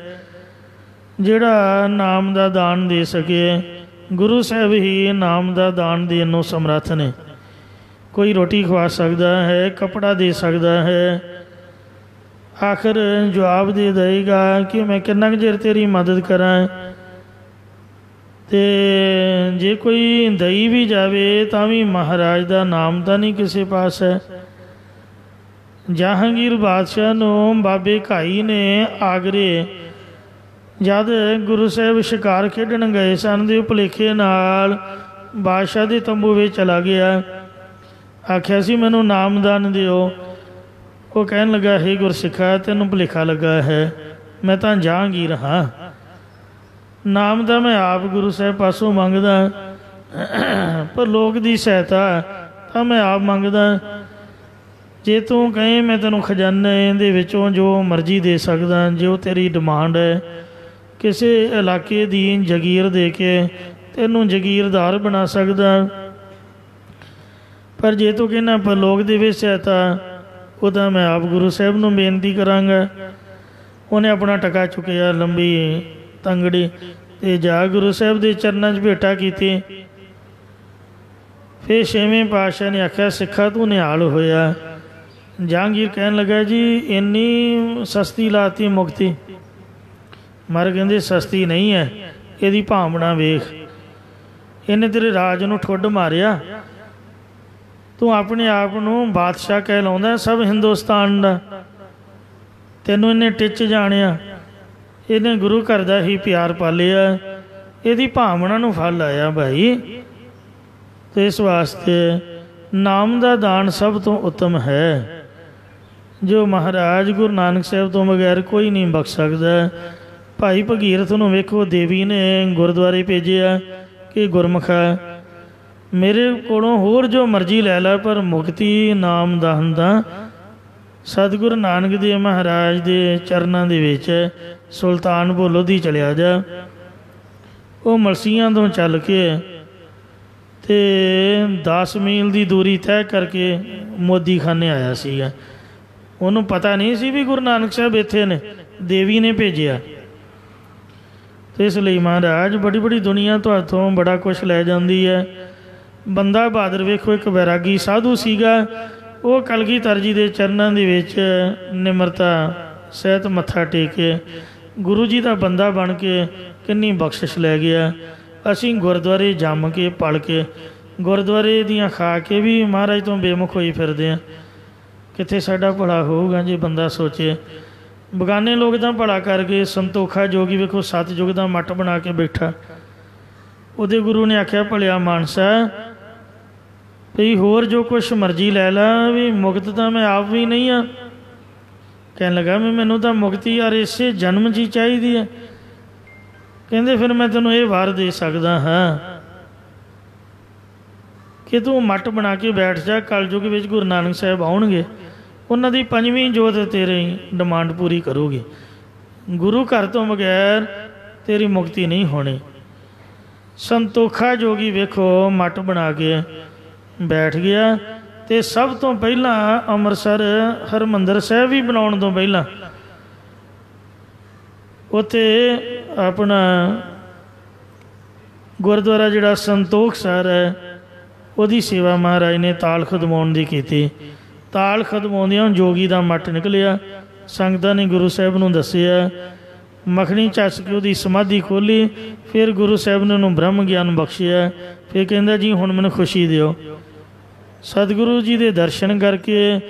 ਜਿਹੜਾ ਨਾਮ ਦਾ ਦਾਨ ਦੇ ਸਕੇ। ਗੁਰੂ ਸਾਹਿਬ ਹੀ ਨਾਮ ਦਾ ਦਾਨ ਦੇਣ ਨੂੰ ਸਮਰੱਥ ਨੇ। ਕੋਈ ਰੋਟੀ ਖਵਾ ਸਕਦਾ ਹੈ, ਕੱਪੜਾ ਦੇ ਸਕਦਾ ਹੈ, ਆਖਰ ਜਵਾਬ ਦੇ ਦੇਗਾ ਕਿ ਮੈਂ ਕਿੰਨਾ ਕੁ ਚਿਰ ਤੇਰੀ ਮਦਦ ਕਰਾਂ। ਅਤੇ ਜੇ ਕੋਈ ਦਈ ਵੀ ਜਾਵੇ ਤਾਂ ਵੀ ਮਹਾਰਾਜ ਦਾ ਨਾਮ ਤਾਂ ਨਹੀਂ ਕਿਸੇ ਪਾਸ ਹੈ। ਜਹਾਂਗੀਰ ਬਾਦਸ਼ਾਹ ਨੂੰ ਬਾਬੇ ਘਾਈ ਨੇ ਆਗਰੇ ਜਦ ਗੁਰੂ ਸਾਹਿਬ ਸ਼ਿਕਾਰ ਖੇਡਣ ਗਏ ਸਨ ਦੇ ਭੁਲੇਖੇ ਨਾਲ ਬਾਦਸ਼ਾਹ ਦੇ ਤੰਬੂ ਵਿੱਚ ਚਲਾ ਗਿਆ। ਆਖਿਆ ਸੀ ਮੈਨੂੰ ਨਾਮਦਾਨ ਦਿਓ। ਉਹ ਕਹਿਣ ਲੱਗਾ, ਹੇ ਗੁਰਸਿੱਖਾ ਤੈਨੂੰ ਭੁਲੇਖਾ ਲੱਗਾ ਹੈ, ਮੈਂ ਤਾਂ ਜਹਾਂਗੀਰ ਹਾਂ। ਨਾਮ ਦਾ ਮੈਂ ਆਪ ਗੁਰੂ ਸਾਹਿਬ ਪਾਸੋਂ ਮੰਗਦਾ, ਪਰ ਲੋਕ ਦੀ ਸਹਾਇਤਾ ਤਾਂ ਮੈਂ ਆਪ ਮੰਗਦਾ। ਜੇ ਤੂੰ ਕਹੇ ਮੈਂ ਤੈਨੂੰ ਖਜ਼ਾਨੇ ਦੇ ਵਿੱਚੋਂ ਜੋ ਮਰਜ਼ੀ ਦੇ ਸਕਦਾ, ਜੋ ਤੇਰੀ ਡਿਮਾਂਡ ਹੈ, ਕਿਸੇ ਇਲਾਕੇ ਦੀ ਜਗੀਰ ਦੇ ਕੇ ਤੈਨੂੰ ਜਗੀਰਦਾਰ ਬਣਾ ਸਕਦਾ। ਪਰ ਜੇ ਤੂੰ ਕਹਿੰਦਾ ਪਰ ਲੋਕ ਦੇ ਵਿੱਚ ਸਹਾਇਤਾ, ਉਹ ਤਾਂ ਮੈਂ ਆਪ ਗੁਰੂ ਸਾਹਿਬ ਨੂੰ ਬੇਨਤੀ ਕਰਾਂਗਾ। ਉਹਨੇ ਆਪਣਾ ਟਕਾ ਚੁੱਕਿਆ ਲੰਬੀ ਤੰਗੜੀ ਅਤੇ ਜਾ ਗੁਰੂ ਸਾਹਿਬ ਦੇ ਚਰਨਾਂ 'ਚ ਭੇਟਾ ਕੀਤੀ। ਫਿਰ ਛੇਵੇਂ ਪਾਤਸ਼ਾਹ ਨੇ ਆਖਿਆ, ਸਿੱਖਾ ਤੂੰ ਨਿਹਾਲ ਹੋਇਆ। ਜਹਾਂਗੀਰ ਕਹਿਣ ਲੱਗਾ, ਜੀ ਇੰਨੀ ਸਸਤੀ ਲਾਤੀ ਮੁਕਤੀ। ਮਰ ਕਹਿੰਦੇ ਸਸਤੀ ਨਹੀਂ ਹੈ, ਇਹਦੀ ਭਾਵਨਾ ਵੇਖ। ਇਹਨੇ ਤੇਰੇ ਰਾਜ ਨੂੰ ਠੁੱਡ ਮਾਰਿਆ। ਤੂੰ ਆਪਣੇ ਆਪ ਨੂੰ ਬਾਦਸ਼ਾਹ ਕਹਿਲਾਉਂਦਾ ਸਭ ਹਿੰਦੁਸਤਾਨ ਦਾ। ਤੈਨੂੰ ਇਹਨੇ ਟਿੱਚ ਜਾਣਿਆ, ਇਹਨੇ ਗੁਰੂ ਘਰ ਦਾ ਹੀ ਪਿਆਰ ਪਾਲਿਆ, ਇਹਦੀ ਭਾਵਨਾ ਨੂੰ ਫਲ ਆਇਆ ਭਾਈ। ਅਤੇ ਇਸ ਵਾਸਤੇ ਨਾਮ ਦਾ ਦਾਨ ਸਭ ਤੋਂ ਉੱਤਮ ਹੈ, ਜੋ ਮਹਾਰਾਜ ਗੁਰੂ ਨਾਨਕ ਸਾਹਿਬ ਤੋਂ ਬਗੈਰ ਕੋਈ ਨਹੀਂ ਬਖਸ਼ ਸਕਦਾ। ਭਾਈ ਭਗੀਰਥ ਨੂੰ ਵੇਖੋ, ਦੇਵੀ ਨੇ ਗੁਰਦੁਆਰੇ ਭੇਜਿਆ ਕਿ ਗੁਰਮੁਖਾ ਮੇਰੇ ਕੋਲੋਂ ਹੋਰ ਜੋ ਮਰਜ਼ੀ ਲੈ ਲੈ, ਪਰ ਮੁਕਤੀ ਨਾਮ ਦਾਨ ਦਾ ਸਤਿਗੁਰੂ ਨਾਨਕ ਦੇਵ ਮਹਾਰਾਜ ਦੇ ਚਰਨਾਂ ਦੇ ਵਿੱਚ ਸੁਲਤਾਨ ਭੋਲੋ ਦੀ ਚਲਿਆ ਜਾ। ਉਹ ਮਲਸੀਆਂ ਤੋਂ ਚੱਲ ਕੇ ਅਤੇ 10 ਮੀਲ ਦੀ ਦੂਰੀ ਤੈਅ ਕਰਕੇ ਮੋਦੀ ਖਾਨੇ ਆਇਆ ਸੀਗਾ। ਉਹਨੂੰ ਪਤਾ ਨਹੀਂ ਸੀ ਵੀ ਗੁਰੂ ਨਾਨਕ ਸਾਹਿਬ ਇੱਥੇ ਨੇ, ਦੇਵੀ ਨੇ ਭੇਜਿਆ। ਅਤੇ ਇਸ ਲਈ ਮਹਾਰਾਜ ਬੜੀ ਬੜੀ ਦੁਨੀਆ ਤੁਹਾਤੋਂ ਬੜਾ ਕੁਛ ਲੈ ਜਾਂਦੀ ਹੈ। ਬੰਦਾ ਬਹਾਦਰ ਵੇਖੋ, ਇੱਕ ਵੈਰਾਗੀ ਸਾਧੂ ਸੀਗਾ, ਉਹ ਕਲਗੀਧਰ ਜੀ ਦੇ ਚਰਨਾਂ ਦੇ ਵਿੱਚ ਨਿਮਰਤਾ ਸਹਿਤ ਮੱਥਾ ਟੇਕ ਕੇ ਗੁਰੂ ਜੀ ਦਾ ਬੰਦਾ ਬਣ ਕੇ ਕਿੰਨੀ ਬਖਸ਼ਿਸ਼ ਲੈ ਗਿਆ। ਅਸੀਂ ਗੁਰਦੁਆਰੇ ਜੰਮ ਕੇ ਪਲ ਕੇ ਗੁਰਦੁਆਰੇ ਦੀਆਂ ਖਾ ਕੇ ਵੀ ਮਹਾਰਾਜ ਤੋਂ ਬੇਮੁਖ ਹੋਈ ਫਿਰਦੇ ਹਾਂ। ਕਿੱਥੇ ਸਾਡਾ ਭਲਾ ਹੋਊਗਾ ਜੇ ਬੰਦਾ ਸੋਚੇ। ਬਗਾਨੇ ਲੋਕ ਤਾਂ ਭਲਾ ਕਰਕੇ ਸੰਤੋਖਾ ਜੋਗੀ ਵੇਖੋ 7 ਯੁੱਗ ਦਾ ਮੱਠ ਬਣਾ ਕੇ ਬੈਠਾ। ਉਹਦੇ ਗੁਰੂ ਨੇ ਆਖਿਆ, ਭਲਿਆ ਮਾਨਸਾ ਵੀ ਹੋਰ ਜੋ ਕੁਛ ਮਰਜ਼ੀ ਲੈ ਲਾ, ਵੀ ਮੁਕਤ ਤਾਂ ਮੈਂ ਆਪ ਵੀ ਨਹੀਂ ਹਾਂ। ਕਹਿਣ ਲੱਗਾ ਵੀ ਮੈਨੂੰ ਤਾਂ ਮੁਕਤੀ ਯਾਰ ਇਸੇ ਜਨਮ 'ਚ ਹੀ ਚਾਹੀਦੀ ਹੈ। ਕਹਿੰਦੇ ਫਿਰ ਮੈਂ ਤੈਨੂੰ ਇਹ ਵਾਰ ਦੇ ਸਕਦਾ ਹਾਂ ਕਿ ਤੂੰ ਮੱਠ ਬਣਾ ਕੇ ਬੈਠ ਜਾ। ਕਲਯੁੱਗ ਵਿੱਚ ਗੁਰੂ ਨਾਨਕ ਸਾਹਿਬ ਆਉਣਗੇ, ਉਹਨਾਂ ਦੀ 5ਵੀਂ ਜੋਤ ਤੇਰੀ ਡਿਮਾਂਡ ਪੂਰੀ ਕਰੂਗੀ। ਗੁਰੂ ਘਰ ਤੋਂ ਬਗੈਰ ਤੇਰੀ ਮੁਕਤੀ ਨਹੀਂ ਹੋਣੀ। ਸੰਤੋਖਾ ਜੋਗੀ ਵੇਖੋ ਮੱਠ ਬਣਾ ਕੇ ਬੈਠ ਗਿਆ। ਤੇ ਸਭ ਤੋਂ ਪਹਿਲਾਂ ਅੰਮ੍ਰਿਤਸਰ ਹਰਿਮੰਦਰ ਸਾਹਿਬ ਵੀ ਬਣਾਉਣ ਤੋਂ ਪਹਿਲਾਂ ਉੱਥੇ ਆਪਣਾ ਗੁਰਦੁਆਰਾ ਜਿਹੜਾ ਸੰਤੋਖ ਸਰ ਹੈ ਉਹਦੀ ਸੇਵਾ ਮਹਾਰਾਜ ਨੇ ਤਾਲ ਖਦਮਾਉਣ ਦੀ ਕੀਤੀ। ਤਾਲ ਖਦਮਾਉਂਦਿਆਂ ਜੋਗੀ ਦਾ ਮੱਠ ਨਿਕਲਿਆ। ਸੰਗਤਾਂ ਨੇ ਗੁਰੂ ਸਾਹਿਬ ਨੂੰ ਦੱਸਿਆ, ਮੱਖਣੀ ਚੱਸ ਕੇ ਉਹਦੀ ਸਮਾਧੀ ਖੋਲ੍ਹੀ। ਫਿਰ ਗੁਰੂ ਸਾਹਿਬ ਨੇ ਉਹਨੂੰ ਬ੍ਰਹਮ ਗਿਆਨ ਬਖਸ਼ਿਆ। ਫਿਰ ਕਹਿੰਦਾ ਜੀ ਹੁਣ ਮੈਨੂੰ ਖੁਸ਼ੀ ਦਿਓ। ਸਤਿਗੁਰੂ ਜੀ ਦੇ ਦਰਸ਼ਨ ਕਰਕੇ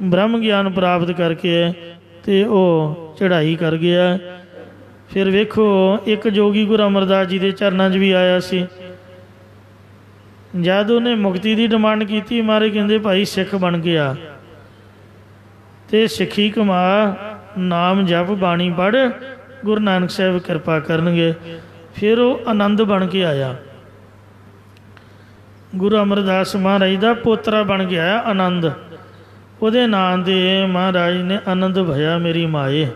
ਬ੍ਰਹਮ ਗਿਆਨ ਪ੍ਰਾਪਤ ਕਰਕੇ ਅਤੇ ਉਹ ਚੜ੍ਹਾਈ ਕਰ ਗਿਆ। ਫਿਰ ਵੇਖੋ ਇੱਕ ਜੋਗੀ ਗੁਰੂ ਅਮਰਦਾਸ ਜੀ ਦੇ ਚਰਨਾਂ 'ਚ ਵੀ ਆਇਆ ਸੀ। ਜਦ ਉਹਨੇ ਮੁਕਤੀ ਦੀ ਡਿਮਾਂਡ ਕੀਤੀ, ਮਹਾਰਾਜ ਕਹਿੰਦੇ ਭਾਈ ਸਿੱਖ ਬਣ ਕੇ ਆ ਅਤੇ ਸਿੱਖੀ ਕਮਾ, ਨਾਮ ਜਪ, ਬਾਣੀ ਪੜ੍ਹ, ਗੁਰੂ ਨਾਨਕ ਸਾਹਿਬ ਕਿਰਪਾ ਕਰਨਗੇ। ਫਿਰ ਉਹ ਆਨੰਦ ਬਣ ਕੇ ਆਇਆ। ਗੁਰੂ ਅਮਰਦਾਸ ਮਹਾਰਾਜ ਦਾ ਪੋਤਰਾ ਬਣ ਕੇ ਆਇਆ ਆਨੰਦ। ਉਹਦੇ ਨਾਂ ਦੇ ਮਹਾਰਾਜ ਨੇ ਆਨੰਦ ਭਇਆ ਮੇਰੀ ਮਾਏ,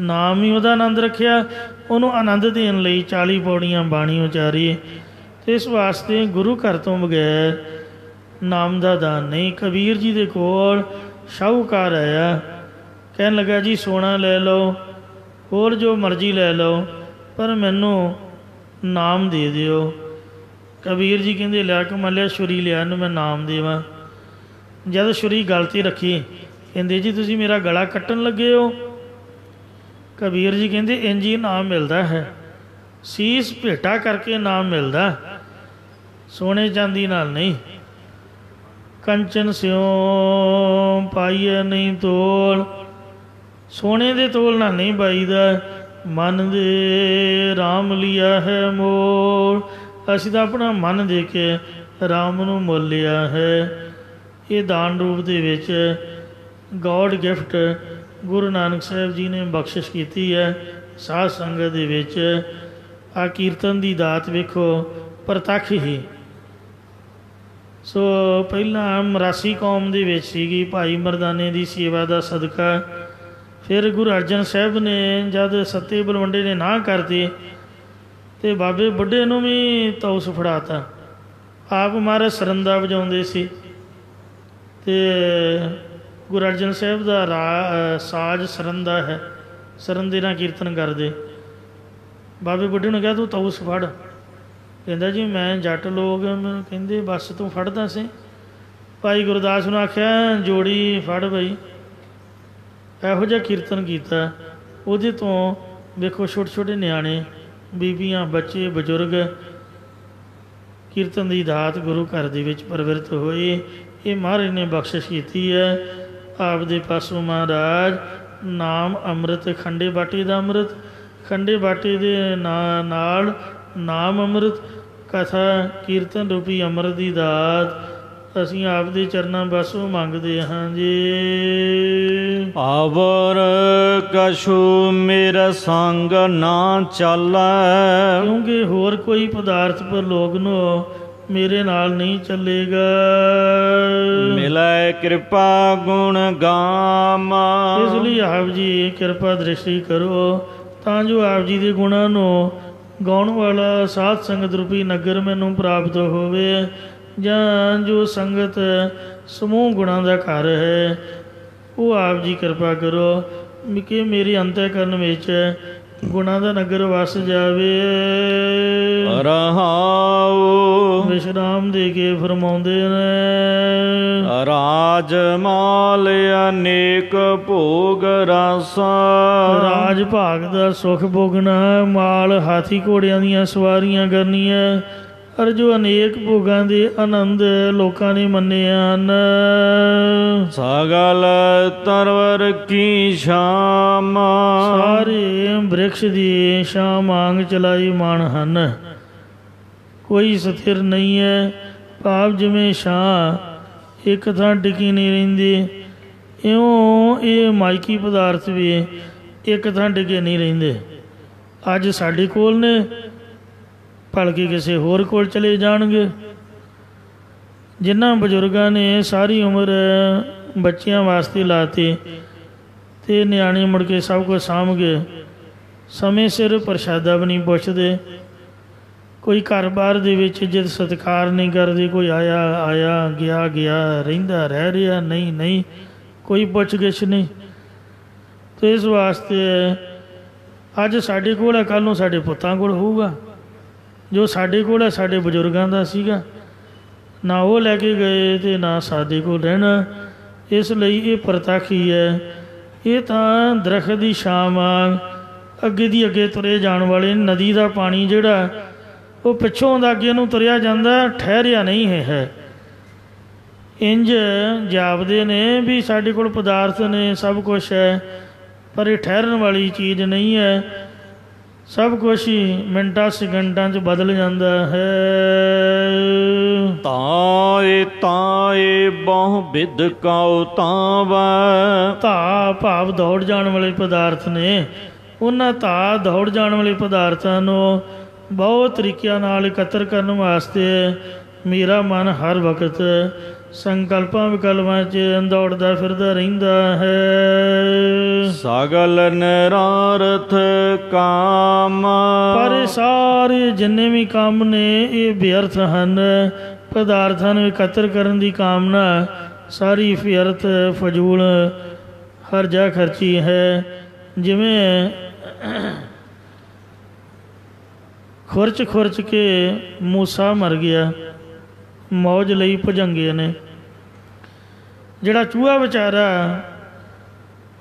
ਨਾਮ ਹੀ ਉਹਦਾ ਆਨੰਦ ਰੱਖਿਆ। ਉਹਨੂੰ ਆਨੰਦ ਦੇਣ ਲਈ 40 ਪੌੜੀਆਂ ਬਾਣੀ ਉਚਾਰੀ। ਅਤੇ ਇਸ ਵਾਸਤੇ ਗੁਰੂ ਘਰ ਤੋਂ ਬਗੈਰ ਨਾਮ ਦਾ ਦਾਨ ਨਹੀਂ। ਕਬੀਰ ਜੀ ਦੇ ਕੋਲ ਸ਼ਾਹੂਕਾਰ ਆਇਆ, ਕਹਿਣ ਲੱਗਾ ਜੀ ਸੋਨਾ ਲੈ ਲਓ, ਹੋਰ ਜੋ ਮਰਜ਼ੀ ਲੈ ਲਓ, ਪਰ ਮੈਨੂੰ ਨਾਮ ਦੇ ਦਿਓ। ਕਬੀਰ ਜੀ ਕਹਿੰਦੇ ਲਿਆ ਕਮਾਲਿਆ ਛੁਰੀ ਲਿਆ, ਇਹਨੂੰ ਮੈਂ ਨਾਮ ਦੇਵਾਂ। ਜਦ ਛੁਰੀ ਗਲ 'ਤੇ ਰੱਖੀ, ਕਹਿੰਦੇ ਜੀ ਤੁਸੀਂ ਮੇਰਾ ਗਲਾ ਕੱਟਣ ਲੱਗੇ ਹੋ। ਕਬੀਰ ਜੀ ਕਹਿੰਦੇ ਇੰਝ ਹੀ ਨਾਮ ਮਿਲਦਾ ਹੈ, ਸੀਸ ਭੇਟਾ ਕਰਕੇ ਨਾਮ ਮਿਲਦਾ, ਸੋਨੇ ਚਾਂਦੀ ਨਾਲ ਨਹੀਂ। ਕੰਚਨ ਸਿਉ ਪਾਈਏ ਨਹੀਂ ਤੋਲ, ਸੋਨੇ ਦੇ ਤੋਲ ਨਾਲ ਨਹੀਂ ਬਾਈਦਾ। ਮਨ ਦੇ ਰਾਮ ਲਿਆ ਹੈ ਮੋਲ, ਅਸੀਂ ਤਾਂ ਆਪਣਾ ਮਨ ਦੇ ਕੇ ਰਾਮ ਨੂੰ ਮੁੱਲ ਲਿਆ ਹੈ। ਇਹ ਦਾਨ ਰੂਪ ਦੇ ਵਿੱਚ ਗੋਡ ਗਿਫਟ ਗੁਰੂ ਨਾਨਕ ਸਾਹਿਬ ਜੀ ਨੇ ਬਖਸ਼ਿਸ਼ ਕੀਤੀ ਹੈ ਸਾਧ ਸੰਗਤ ਦੇ ਵਿੱਚ। ਆ ਕੀਰਤਨ ਦੀ ਦਾਤ ਵੇਖੋ ਪ੍ਰਤੱਖ ਹੀ। ਸੋ ਪਹਿਲਾਂ ਮਰਾਸੀ ਕੌਮ ਦੇ ਵਿੱਚ ਸੀਗੀ ਭਾਈ ਮਰਦਾਨੇ ਦੀ ਸੇਵਾ ਦਾ ਸਦਕਾ। ਫਿਰ ਗੁਰੂ ਅਰਜਨ ਸਾਹਿਬ ਨੇ ਜਦ ਸੱਤੇ ਬਲਵੰਡੇ ਨੇ ਨਾਂਹ ਕਰਤੀ ਅਤੇ ਬਾਬੇ ਬੁੱਢੇ ਨੂੰ ਵੀ ਤੌਸ ਫੜਾਤਾ। ਆਪ ਮਹਾਰਾਜ ਸਰੰਦਾ ਵਜਾਉਂਦੇ ਸੀ ਅਤੇ ਗੁਰੂ ਅਰਜਨ ਸਾਹਿਬ ਦਾ ਸਾਜ਼ ਸਰੰਦਾ ਹੈ, ਸਰੰਦੇ ਨਾਲ ਕੀਰਤਨ ਕਰਦੇ। ਬਾਬੇ ਬੁੱਢੇ ਨੂੰ ਕਿਹਾ ਤੂੰ ਤੌਸ ਫੜ। ਕਹਿੰਦਾ ਜੀ ਮੈਂ ਜੱਟ ਲੋਕ, ਮੈਨੂੰ ਕਹਿੰਦੇ ਬਸ ਤੂੰ ਫੜਦਾ ਸੀ। ਭਾਈ ਗੁਰਦਾਸ ਨੂੰ ਆਖਿਆ ਜੋੜੀ ਫੜ ਬਈ। ਇਹੋ ਜਿਹਾ ਕੀਰਤਨ ਕੀਤਾ। ਉਹਦੇ ਤੋਂ ਵੇਖੋ ਛੋਟੇ ਛੋਟੇ ਨਿਆਣੇ, ਬੀਬੀਆਂ, ਬੱਚੇ, ਬਜ਼ੁਰਗ ਕੀਰਤਨ ਦੀ ਦਾਤ ਗੁਰੂ ਘਰ ਦੇ ਵਿੱਚ ਪ੍ਰਵਿਰਤ ਹੋਏ। ਇਹ ਮਹਾਰਾਜ ਨੇ ਬਖਸ਼ਿਸ਼ ਕੀਤੀ ਹੈ। ਆਪ ਦੇ ਪਾਸੋਂ ਮਹਾਰਾਜ ਨਾਮ ਅੰਮ੍ਰਿਤ, ਖੰਡੇ ਬਾਟੇ ਦਾ ਅੰਮ੍ਰਿਤ, ਖੰਡੇ ਬਾਟੇ ਦੇ ਨਾਲ ਨਾਮ ਅੰਮ੍ਰਿਤ, ਕਥਾ ਕੀਰਤਨ ਰੂਪੀ ਅੰਮ੍ਰਿਤ ਦੀ ਦਾਤ ਅਸੀਂ ਆਪ ਦੇ ਚਰਨਾਂ ਪਾਸੋਂ ਮੰਗਦੇ ਹਾਂ ਜੀ। ਆਵਰ ਕਛੂ ਮੇਰਾ ਸੰਗ ਨਾ ਚਾਲੈ, ਕਿਉਂਕਿ ਹੋਰ ਕੋਈ ਪਦਾਰਥ ਪਰ ਲੋਕ ਨੂੰ ਮੇਰੇ ਨਾਲ ਨਹੀਂ ਚੱਲੇਗਾ। ਮਿਲੈ ਕਿਰਪਾ ਗੁਣ ਗਾਮ, ਇਸ ਲਈ ਆਪ ਜੀ ਕਿਰਪਾ ਦ੍ਰਿਸ਼ਟੀ ਕਰੋ ਤਾਂ ਜੋ ਆਪ ਜੀ ਦੇ ਗੁਣਾਂ ਨੂੰ ਗਾਉਣ ਵਾਲਾ ਸਾਧ ਸੰਗਤ ਰੂਪੀ ਨਗਰ ਮੈਨੂੰ ਪ੍ਰਾਪਤ ਹੋਵੇ, ਜਾਂ ਜੋ ਸੰਗਤ ਸਮੂਹ ਗੁਣਾਂ ਦਾ ਘਰ ਹੈ ਉਹ ਆਪ ਜੀ ਕਿਰਪਾ ਕਰੋ ਕਿ ਮੇਰੇ ਅੰਤःਕਰਨ ਵਿੱਚ ਗੁਣਾਂ ਦਾ ਨਗਰ ਵਸ ਜਾਵੇ। ਰਹਾਉ ਵਿਸ਼ਰਾਮ ਦੇ ਕੇ ਫਰਮਾਉਂਦੇ ਨੇ ਰਾਜ ਮਾਲ ਅਨੇਕ ਭੋਗ ਰਸ, ਰਾਜ ਭਾਗ ਦਾ ਸੁੱਖ ਭੋਗਣਾ, ਮਾਲ ਹਾਥੀ ਘੋੜਿਆਂ ਦੀਆਂ ਸਵਾਰੀਆਂ ਕਰਨੀਆਂ, ਪਰ ਜੋ ਅਨੇਕ ਭੋਗਾਂ ਦੇ ਆਨੰਦ ਲੋਕਾਂ ਨੇ ਮੰਨੇ ਹਨ। ਸਗਲ ਤਰਵਰ ਕੀ ਸ਼ਾਮ, ਸਾਰੇ ਬ੍ਰਿਕਸ਼ ਦੀ ਛਾਂ ਵਾਂਗ ਚਲਾਈ ਮਾਣ ਹਨ, ਕੋਈ ਸਥਿਰ ਨਹੀਂ ਹੈ। ਭਾਵ ਜਿਵੇਂ ਛਾਂ ਇੱਕ ਥਾਂ ਟਿਕੀ ਨਹੀਂ ਰਹਿੰਦੀ, ਇਉਂ ਇਹ ਮਾਇਕੀ ਪਦਾਰਥ ਵੀ ਇੱਕ ਥਾਂ ਟਿਕੇ ਨਹੀਂ ਰਹਿੰਦੇ। ਅੱਜ ਸਾਡੇ ਕੋਲ ਨੇ, ਭਲਕੇ ਕਿਸੇ ਹੋਰ ਕੋਲ ਚਲੇ ਜਾਣਗੇ। ਜਿਨ੍ਹਾਂ ਬਜ਼ੁਰਗਾਂ ਨੇ ਸਾਰੀ ਉਮਰ ਬੱਚਿਆਂ ਵਾਸਤੇ ਲਾਤੀ ਅਤੇ ਨਿਆਣੇ ਮੁੜ ਕੇ ਸਭ ਕੁਝ ਸਾਂਭ ਗਏ, ਸਮੇਂ ਸਿਰ ਪ੍ਰਸ਼ਾਦਾ ਵੀ ਨਹੀਂ ਪੁੱਛਦੇ, ਕੋਈ ਘਰ-ਬਾਰ ਦੇ ਵਿੱਚ ਇੱਜ਼ਤ ਸਤਿਕਾਰ ਨਹੀਂ ਕਰਦੇ, ਕੋਈ ਆਇਆ ਆਇਆ, ਗਿਆ ਗਿਆ, ਰਹਿੰਦਾ ਰਹਿ ਰਿਹਾ, ਨਹੀਂ ਨਹੀਂ, ਕੋਈ ਪੁੱਛ-ਗਿੱਛ ਨਹੀਂ। ਅਤੇ ਇਸ ਵਾਸਤੇ ਅੱਜ ਸਾਡੇ ਕੋਲ ਹੈ, ਕੱਲ੍ਹ ਨੂੰ ਸਾਡੇ ਪੁੱਤਾਂ ਕੋਲ ਹੋਊਗਾ। ਜੋ ਸਾਡੇ ਕੋਲ ਹੈ ਸਾਡੇ ਬਜ਼ੁਰਗਾਂ ਦਾ ਸੀਗਾ, ਨਾ ਉਹ ਲੈ ਕੇ ਗਏ ਅਤੇ ਨਾ ਸਾਡੇ ਕੋਲ ਰਹਿਣਾ। ਇਸ ਲਈ ਇਹ ਪ੍ਰਤੱਖ ਹੀ ਹੈ। ਇਹ ਤਾਂ ਦਰੱਖਤ ਦੀ ਛਾਂ ਵਾਂਗ ਅੱਗੇ ਦੀ ਅੱਗੇ ਤੁਰੇ ਜਾਣ ਵਾਲੇ, ਨਦੀ ਦਾ ਪਾਣੀ ਜਿਹੜਾ ਉਹ ਪਿੱਛੋਂ ਆਉਂਦਾ ਅੱਗੇ ਨੂੰ ਤੁਰਿਆ ਜਾਂਦਾ, ਠਹਿਰਿਆ ਨਹੀਂ ਹੈ। ਇੰਝ ਜਾਪਦੇ ਨੇ ਵੀ ਸਾਡੇ ਕੋਲ ਪਦਾਰਥ ਨੇ, ਸਭ ਕੁਛ ਹੈ, ਪਰ ਇਹ ਠਹਿਰਨ ਵਾਲੀ ਚੀਜ਼ ਨਹੀਂ ਹੈ। ਸਭ ਕੁਛ ਹੀ ਮਿੰਟਾਂ ਸਕਿੰਟਾਂ 'ਚ ਬਦਲ ਜਾਂਦਾ ਹੈ। ਤਾਏ ਤਾਏ ਬਹੁ ਬਿਦ ਕਉ ਤਾਵੈ। ਧਾ ਭਾਵ ਦੌੜ ਜਾਣ ਵਾਲੇ ਪਦਾਰਥ ਨੇ। ਉਹਨਾਂ ਧਾ ਦੌੜ ਜਾਣ ਵਾਲੇ ਪਦਾਰਥਾਂ ਨੂੰ ਬਹੁਤ ਤਰੀਕਿਆਂ ਨਾਲ ਇਕੱਤਰ ਕਰਨ ਵਾਸਤੇ ਮੇਰਾ ਮਨ ਹਰ ਵਕਤ ਸੰਕਲਪਾਂ ਵਿਕਲਪਾਂ 'ਚ ਦੌੜਦਾ ਫਿਰਦਾ ਰਹਿੰਦਾ ਹੈ। ਸਗਲ ਨਿਰਾਰਥ ਕਾਮ। ਪਰ ਇਹ ਸਾਰੇ ਜਿੰਨੇ ਵੀ ਕੰਮ ਨੇ ਇਹ ਬੇਅਰਥ ਹਨ। ਪਦਾਰਥਾਂ ਨੂੰ ਇਕੱਤਰ ਕਰਨ ਦੀ ਕਾਮਨਾ ਸਾਰੀ ਬੇਅਰਥ ਫਜ਼ੂਲ ਹਰਜਾ ਖਰਚੀ ਹੈ। ਜਿਵੇਂ ਖੁਰਚ ਖੁਰਚ ਕੇ ਮੂਸਾ ਮਰ ਗਿਆ, ਮੌਜ ਲਈ ਭੁਜੰਗੇ ਨੇ। ਜਿਹੜਾ ਚੂਹਾ ਵਿਚਾਰਾ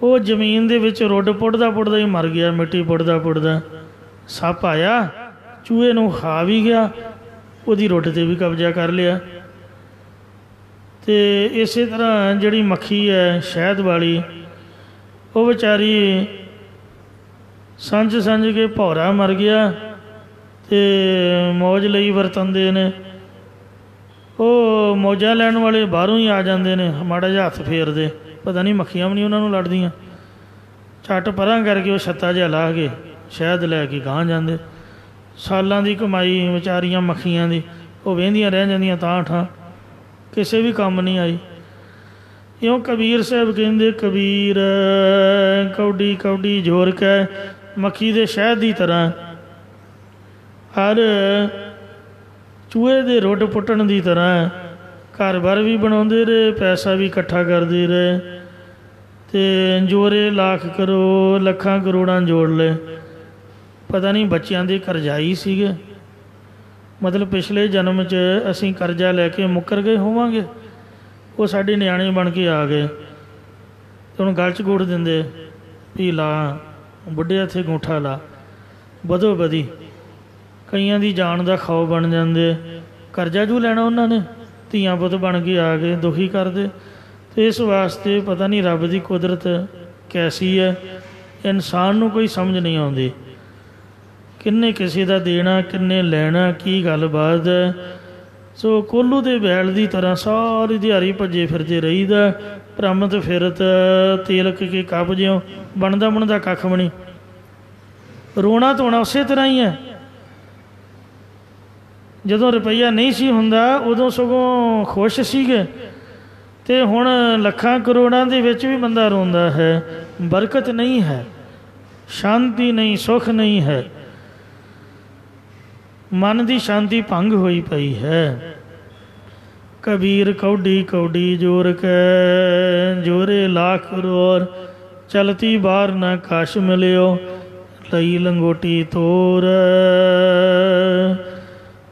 ਉਹ ਜ਼ਮੀਨ ਦੇ ਵਿੱਚ ਰੁੱਡ ਪੁੱਟਦਾ ਪੁੱਟਦਾ ਹੀ ਮਰ ਗਿਆ, ਮਿੱਟੀ ਪੁੱਟਦਾ ਪੁੱਟਦਾ। ਸੱਪ ਆਇਆ, ਚੂਹੇ ਨੂੰ ਖਾ ਵੀ ਗਿਆ, ਉਹਦੀ ਰੁੱਡ 'ਤੇ ਵੀ ਕਬਜ਼ਾ ਕਰ ਲਿਆ। ਅਤੇ ਇਸੇ ਤਰ੍ਹਾਂ ਜਿਹੜੀ ਮੱਖੀ ਹੈ ਸ਼ਹਿਦ ਵਾਲੀ, ਉਹ ਵਿਚਾਰੀ ਸੰਜ ਸੰਜ ਕੇ ਭੌਰਾ ਮਰ ਗਿਆ ਅਤੇ ਮੌਜ ਲਈ ਵਰਤੰਦੇ ਨੇ। ਉਹ ਮੌਜਾਂ ਲੈਣ ਵਾਲੇ ਬਾਹਰੋਂ ਹੀ ਆ ਜਾਂਦੇ ਨੇ, ਮਾੜਾ ਜਿਹਾ ਹੱਥ ਫੇਰਦੇ, ਪਤਾ ਨਹੀਂ ਮੱਖੀਆਂ ਵੀ ਨਹੀਂ ਉਹਨਾਂ ਨੂੰ ਲੜਦੀਆਂ, ਝੱਟ ਪਰਾਂ ਕਰਕੇ ਉਹ ਛੱਤਾ ਜਿਹਾ ਲਾ ਕੇ ਸ਼ਹਿਦ ਲੈ ਕੇ ਗਾਂਹ ਜਾਂਦੇ। ਸਾਲਾਂ ਦੀ ਕਮਾਈ ਵਿਚਾਰੀਆਂ ਮੱਖੀਆਂ ਦੀ ਉਹ ਵਹਿੰਦੀਆਂ ਰਹਿ ਜਾਂਦੀਆਂ, ਤਾਂ ਠਾਂ ਕਿਸੇ ਵੀ ਕੰਮ ਨਹੀਂ ਆਈ। ਇਉਂ ਕਬੀਰ ਸਾਹਿਬ ਕਹਿੰਦੇ, ਕਬੀਰ ਕੌਡੀ ਕੌਡੀ ਜ਼ੋਰ ਕੈ ਮੱਖੀ ਦੇ ਸ਼ਹਿਦ ਦੀ ਤਰ੍ਹਾਂ, ਹਰ ਚੂਹੇ ਦੇ ਰੁੱਡ ਪੁੱਟਣ ਦੀ ਤਰ੍ਹਾਂ ਘਰ-ਬਾਰ ਵੀ ਬਣਾਉਂਦੇ ਰਹੇ, ਪੈਸਾ ਵੀ ਇਕੱਠਾ ਕਰਦੇ ਰਹੇ, ਅਤੇ ਜੋਰੇ ਲੱਖ ਕਰੋੜ ਲੱਖਾਂ ਕਰੋੜਾਂ ਜੋੜ ਲਏ। ਪਤਾ ਨਹੀਂ ਬੱਚਿਆਂ ਦੇ ਕਰਜ਼ਾਈ ਸੀਗੇ, ਮਤਲਬ ਪਿਛਲੇ ਜਨਮ 'ਚ ਅਸੀਂ ਕਰਜ਼ਾ ਲੈ ਕੇ ਮੁੱਕਰ ਗਏ ਹੋਵਾਂਗੇ। ਉਹ ਸਾਡੇ ਨਿਆਣੇ ਬਣ ਕੇ ਆ ਗਏ ਅਤੇ ਹੁਣ ਗਲ 'ਚ ਗੁੜ ਦਿੰਦੇ ਵੀ ਲਾ, ਬੁੱਢੇ ਹੱਥੇ ਅੰਗੂਠਾ ਲਾ, ਵਧੋ ਵਧੀ। ਕਈਆਂ ਦੀ ਜਾਨ ਦਾ ਖੌਅ ਬਣ ਜਾਂਦੇ, ਕਰਜ਼ਾ ਜੂ ਲੈਣਾ ਉਹਨਾਂ ਨੇ, ਧੀਆਂ ਪੁੱਤ ਬਣ ਕੇ ਆ ਗਏ, ਦੁਖੀ ਕਰਦੇ। ਅਤੇ ਇਸ ਵਾਸਤੇ ਪਤਾ ਨਹੀਂ ਰੱਬ ਦੀ ਕੁਦਰਤ ਕੈਸੀ ਹੈ, ਇਨਸਾਨ ਨੂੰ ਕੋਈ ਸਮਝ ਨਹੀਂ ਆਉਂਦੀ। ਕਿੰਨੇ ਕਿਸੇ ਦਾ ਦੇਣਾ, ਕਿੰਨੇ ਲੈਣਾ, ਕੀ ਗੱਲਬਾਤ ਹੈ। ਸੋ ਕੋਲੂ ਦੇ ਬੈਲ ਦੀ ਤਰ੍ਹਾਂ ਸਾਰੀ ਦਿਹਾੜੀ ਭੱਜੇ ਫਿਰਦੇ ਰਹੀਦਾ, ਭਰਮਤ ਫਿਰਤ ਤੇਲਕ ਕੇ ਕੱਪ ਜਿਉਂ, ਬਣਦਾ ਬਣਦਾ ਕੱਖ ਵੀ ਨਹੀਂ। ਰੋਣਾ ਧੋਣਾ ਉਸੇ ਤਰ੍ਹਾਂ ਹੀ ਹੈ। ਜਦੋਂ ਰੁਪਈਆ ਨਹੀਂ ਸੀ ਹੁੰਦਾ ਉਦੋਂ ਸਗੋਂ ਖੁਸ਼ ਸੀਗੇ, ਅਤੇ ਹੁਣ ਲੱਖਾਂ ਕਰੋੜਾਂ ਦੇ ਵਿੱਚ ਵੀ ਬੰਦਾ ਰੋਂਦਾ ਹੈ। ਬਰਕਤ ਨਹੀਂ ਹੈ, ਸ਼ਾਂਤੀ ਨਹੀਂ, ਸੁੱਖ ਨਹੀਂ ਹੈ, ਮਨ ਦੀ ਸ਼ਾਂਤੀ ਭੰਗ ਹੋਈ ਪਈ ਹੈ। ਕਬੀਰ ਕੌਡੀ ਕੌਡੀ ਜੋਰ ਕੈ ਜੋਰੇ ਲੱਖ ਕਰੋੜ, ਚਲਤੀ ਬਾਹਰ ਨਾ ਕਛ ਮਿਲਿਓ, ਲਈ ਲੰਗੋਟੀ ਤੋਰ।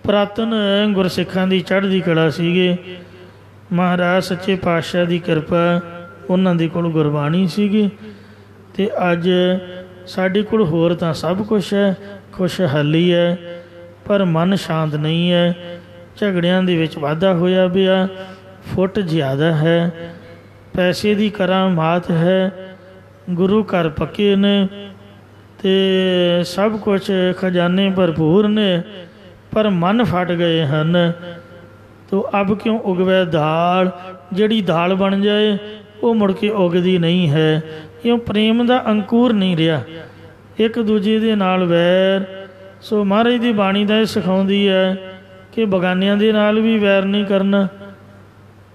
ਪੁਰਾਤਨ ਗੁਰਸਿੱਖਾਂ ਦੀ ਚੜ੍ਹਦੀ ਕਲਾ ਸੀਗੇ, ਮਹਾਰਾਜ ਸੱਚੇ ਪਾਤਸ਼ਾਹ ਦੀ ਕਿਰਪਾ, ਉਹਨਾਂ ਦੇ ਕੋਲ ਗੁਰਬਾਣੀ ਸੀਗੀ। ਅਤੇ ਅੱਜ ਸਾਡੇ ਕੋਲ ਹੋਰ ਤਾਂ ਸਭ ਕੁਛ ਹੈ, ਖੁਸ਼ਹਾਲੀ ਹੈ, ਪਰ ਮਨ ਸ਼ਾਂਤ ਨਹੀਂ ਹੈ। ਝਗੜਿਆਂ ਦੇ ਵਿੱਚ ਵਾਧਾ ਹੋਇਆ ਪਿਆ, ਫੁੱਟ ਜ਼ਿਆਦਾ ਹੈ, ਪੈਸੇ ਦੀ ਕਰਾਮਾਤ ਹੈ, ਗੁਰੂ ਘਰ ਪੱਕੇ ਨੇ ਅਤੇ ਸਭ ਕੁਛ ਖਜ਼ਾਨੇ ਭਰਪੂਰ ਨੇ, ਪਰ ਮਨ ਫਟ ਗਏ ਹਨ। ਤੋ ਅਬ ਕਿਉਂ ਉਗਵੈ ਦਾਲ, ਜਿਹੜੀ ਦਾਲ ਬਣ ਜਾਏ ਉਹ ਮੁੜ ਕੇ ਉਗਦੀ ਨਹੀਂ ਹੈ। ਇਉਂ ਪ੍ਰੇਮ ਦਾ ਅੰਕੁਰ ਨਹੀਂ ਰਿਹਾ, ਇੱਕ ਦੂਜੇ ਦੇ ਨਾਲ ਵੈਰ। ਸੋ ਮਹਾਰਾਜ ਦੀ ਬਾਣੀ ਦਾ ਇਹ ਸਿਖਾਉਂਦੀ ਹੈ ਕਿ ਬਗਾਨਿਆਂ ਦੇ ਨਾਲ ਵੀ ਵੈਰ ਨਹੀਂ ਕਰਨਾ।